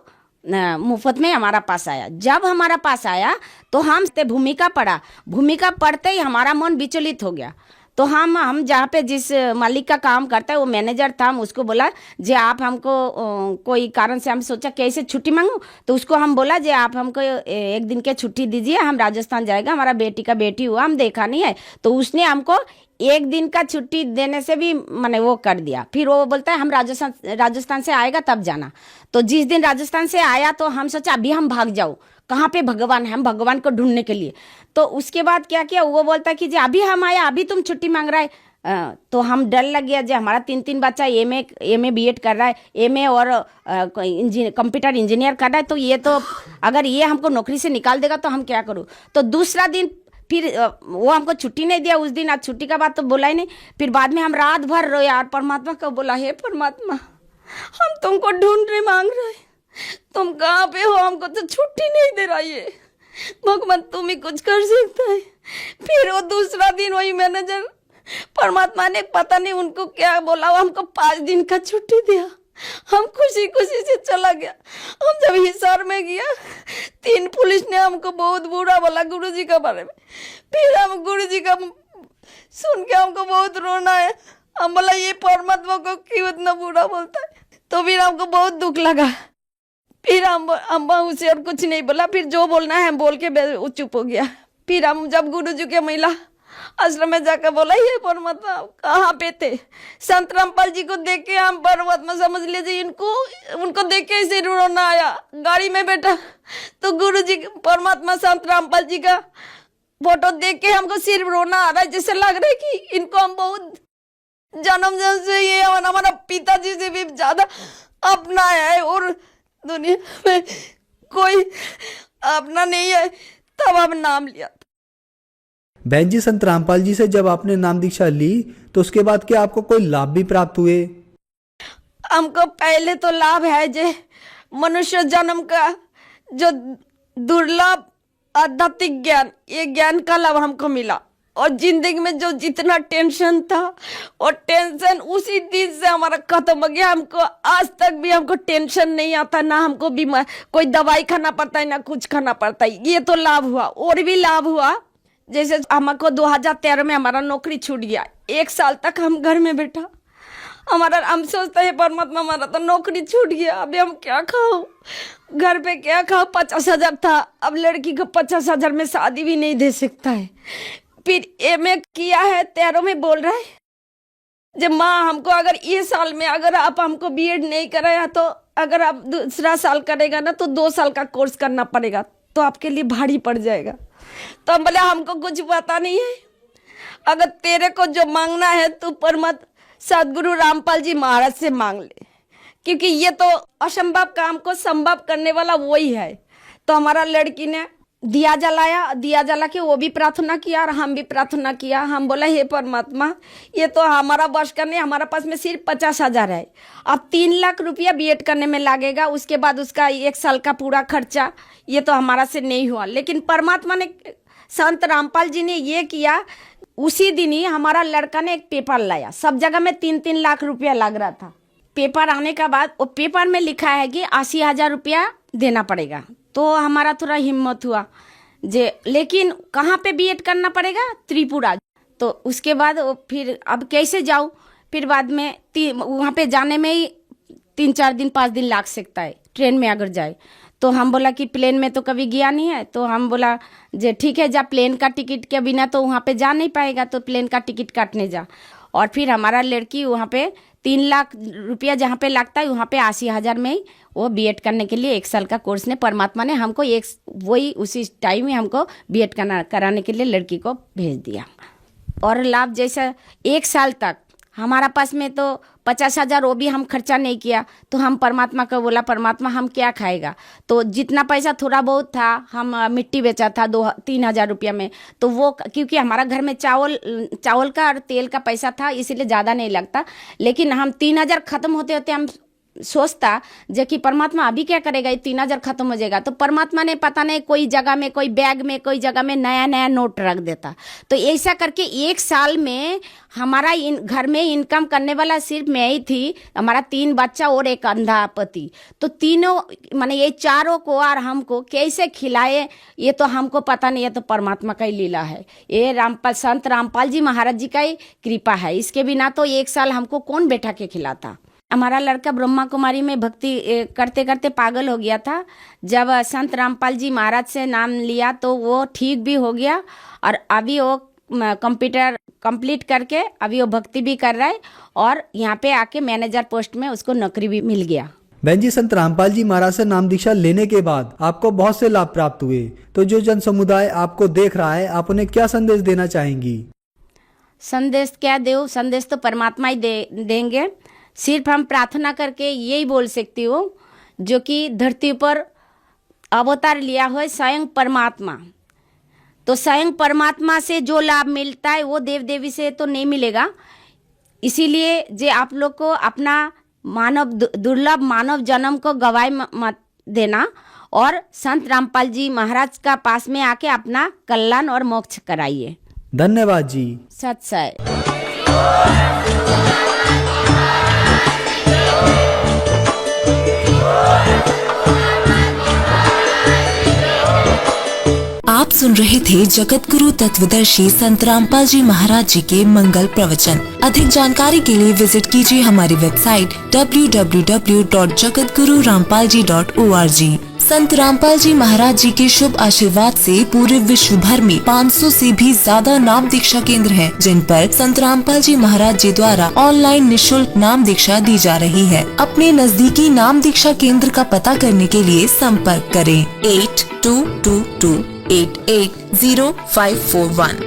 मुफ्त में हमारा पास आया। जब हमारा पास आया तो हम भूमिका पढ़ा। भूमिका पढ़ते ही हमारा मन विचलित हो गया। तो हम जहाँ पे जिस मालिक का काम करता है वो मैनेजर था, हम उसको बोला जे आप हमको कोई कारण से, हम सोचा कैसे छुट्टी मांगूं, तो उसको हम बोला जे आप हमको 1 दिन के छुट्टी दीजिए, हम राजस्थान जाएगा, हमारा बेटी का बेटी हुआ, हम देखा नहीं है। तो उसने हमको 1 दिन का छुट्टी देने से भी मैंने वो कर दिया। फिर वो बोलता है हम राजस्थान से आएगा तब जाना। तो जिस दिन राजस्थान से आया तो हम सोचा अभी हम भाग जाओ, कहाँ पे भगवान है, हम भगवान को ढूंढने के लिए। तो उसके बाद क्या किया, वो बोलता है कि जी अभी हम आया, अभी तुम छुट्टी मांग रहा है। तो हम डर लग गया, जो हमारा 3 बच्चा एमए बीएड कर रहा है, एमए और कंप्यूटर इंजीनियर कर रहा है, तो ये तो अगर ये हमको नौकरी से निकाल देगा तो हम क्या करूँ। तो दूसरा दिन फिर वो हमको छुट्टी नहीं दिया उस दिन। आज छुट्टी का बात तो बोला ही नहीं। फिर बाद में हम रात भर रोए और परमात्मा को बोला, हे परमात्मा हम तुमको ढूंढने मांग रहे, तुम कहाँ पे हो, हमको तो छुट्टी नहीं दे रहा है, भगवान तुम ही कुछ कर सकता है। फिर वो दूसरा दिन वही मैनेजर परमात्मा ने पता नहीं उनको क्या बोला, वो हमको 5 दिन का छुट्टी दिया। हम खुशी खुशी से चला गया। हम जब हिसार में गया 3 पुलिस ने हमको बहुत बुरा बोला गुरु जी के बारे में। फिर हम गुरु जी का सुन के हमको बहुत रोना है। हम बोला ये परमात्मा को क्यों इतना बुरा बोलता है। तो फिर हमको बहुत दुख लगा। फिर हम उसे और कुछ नहीं बोला, फिर जो बोलना है हम बोल के वो चुप हो गया। फिर हम जब गुरु जी के महिला आश्रम में जाकर बोला ये परमात्मा कहाँ पे थे। संत रामपाल जी को देख के हम परमात्मा समझ लीजिए, उनको देख के इसे रोना आया। गाड़ी में बैठा तो गुरु जी परमात्मा संत रामपाल जी का फोटो देख के हमको सिर्फ रोना आ रहा है, जैसे लग रहा है कि इनको हम बहुत जन्म से ये हमारा पिताजी से भी ज्यादा अपनाया है और दुनिया में कोई अपना नहीं है। तब हम नाम लिया। बहन जी, संत रामपाल जी से जब आपने नाम दीक्षा ली तो उसके बाद क्या आपको कोई लाभ भी प्राप्त हुए? हमको पहले तो लाभ है जो मनुष्य जन्म का जो दुर्लभ आध्यात्मिक ज्ञान, ये ज्ञान का लाभ हमको मिला। और जिंदगी में जो जितना टेंशन था और टेंशन उसी दिन से हमारा खत्म हो गया। हमको आज तक भी हमको टेंशन नहीं आता, ना हमको बीमार कोई दवाई खाना पड़ता है ना कुछ खाना पड़ता है। ये तो लाभ हुआ। और भी लाभ हुआ, जैसे हमको 2013 में हमारा नौकरी छूट गया। 1 साल तक हम घर में बैठा। हम सोचते हैं परमात्मा हमारा तो नौकरी छूट गया, अभी हम क्या खाओ, घर पे क्या खाओ। 50,000 था, अब लड़की को 50,000 में शादी भी नहीं दे सकता है। फिर एमए किया है, 13 में बोल रहा है जब माँ हमको अगर ये साल में अगर आप हमको बीएड नहीं कराया तो अगर आप दूसरा साल करेगा ना तो 2 साल का कोर्स करना पड़ेगा, तो आपके लिए भारी पड़ जाएगा। तो हम बोले हमको कुछ पता नहीं है, अगर तेरे को जो मांगना है तू परमात्मा सदगुरु रामपाल जी महाराज से मांग ले, क्योंकि ये तो असंभव काम को संभव करने वाला वही है। तो हमारा लड़की ने दिया जलाया, दिया जला के वो भी प्रार्थना किया और हम भी प्रार्थना किया। हम बोला हे परमात्मा ये तो हमारा बस का नहीं, हमारा पास में सिर्फ 50,000 है। अब 3 लाख रुपया बीएड करने में लगेगा, उसके बाद उसका 1 साल का पूरा खर्चा, ये तो हमारा से नहीं हुआ। लेकिन परमात्मा ने, संत रामपाल जी ने ये किया, उसी दिन ही हमारा लड़का ने एक पेपर लाया। सब जगह में 3-3 लाख रुपया लग रहा था। पेपर आने के बाद वो पेपर में लिखा है कि 80,000 रुपया देना पड़ेगा। तो हमारा थोड़ा हिम्मत हुआ जे, लेकिन कहाँ पे बीएड करना पड़ेगा? त्रिपुरा। तो उसके बाद फिर अब कैसे जाऊँ? फिर बाद में वहाँ पे जाने में ही 3-4 दिन 5 दिन लग सकता है ट्रेन में अगर जाए। तो हम बोला कि प्लेन में तो कभी गया नहीं है, तो हम बोला जे ठीक है जा, प्लेन का टिकट के बिना तो वहाँ पे जा नहीं पाएगा, तो प्लेन का टिकट काटने जा। और फिर हमारा लड़की वहाँ पे 3 लाख रुपया जहाँ पे लगता है वहाँ पे 80,000 में ही वो बीएड करने के लिए 1 साल का कोर्स ने परमात्मा ने हमको वही उसी टाइम में हमको बीएड कराने के लिए लड़की को भेज दिया। और लाभ जैसा 1 साल तक हमारा पास में तो 50,000 वो भी हम खर्चा नहीं किया। तो हम परमात्मा को बोला परमात्मा हम क्या खाएगा, तो जितना पैसा थोड़ा बहुत था हम मिट्टी बेचा था 2-3 हज़ार रुपया में। तो वो क्योंकि हमारा घर में चावल का और तेल का पैसा था इसलिए ज़्यादा नहीं लगता। लेकिन हम 3,000 खत्म होते होते हम सोचता जो कि परमात्मा अभी क्या करेगा, ये 3,000 खत्म हो जाएगा। तो परमात्मा ने पता नहीं कोई जगह में, कोई बैग में, कोई जगह में नया नया नोट रख देता। तो ऐसा करके 1 साल में हमारा घर में इनकम करने वाला सिर्फ मैं ही थी, हमारा 3 बच्चा और एक अंधा पति। तो तीनों माने ये चारों को और हमको कैसे खिलाए ये तो हमको पता नहीं है, तो परमात्मा का ही लीला है। ये संत रामपाल जी महाराज जी का ही कृपा है। इसके बिना तो 1 साल हमको कौन बैठा के खिलाता। हमारा लड़का ब्रह्मा कुमारी में भक्ति करते करते पागल हो गया था। जब संत रामपाल जी महाराज से नाम लिया तो वो ठीक भी हो गया और अभी वो कंप्यूटर कंप्लीट करके अभी वो भक्ति भी कर रहा है और यहाँ पे आके मैनेजर पोस्ट में उसको नौकरी भी मिल गया। बहन जी, संत रामपाल जी महाराज से नाम दीक्षा लेने के बाद आपको बहुत से लाभ प्राप्त हुए, तो जो जन समुदाय आपको देख रहा है आप उन्हें क्या संदेश देना चाहेंगी? संदेश क्या दो, संदेश तो परमात्मा ही देंगे। सिर्फ हम प्रार्थना करके यही बोल सकती हूँ, जो कि धरती पर अवतार लिया हो स्वयं परमात्मा, तो स्वयं परमात्मा से जो लाभ मिलता है वो देव देवी से तो नहीं मिलेगा। इसीलिए जो आप लोग को अपना दुर्लभ मानव जन्म को गवाए मत देना और संत रामपाल जी महाराज का पास में आके अपना कल्याण और मोक्ष कराइए। धन्यवाद जी। सत्सय। आप आप सुन रहे थे जगत गुरु तत्वदर्शी संत रामपाल जी महाराज जी के मंगल प्रवचन। अधिक जानकारी के लिए विजिट कीजिए हमारी वेबसाइट www.jagatgururampalji.org। संत रामपाल जी महाराज जी के शुभ आशीर्वाद से पूरे विश्व भर में 500 से भी ज्यादा नाम दीक्षा केंद्र हैं, जिन पर संत रामपाल जी महाराज जी द्वारा ऑनलाइन निशुल्क नाम दीक्षा दी जा रही है। अपने नजदीकी नाम दीक्षा केंद्र का पता करने के लिए संपर्क करें 8222880541।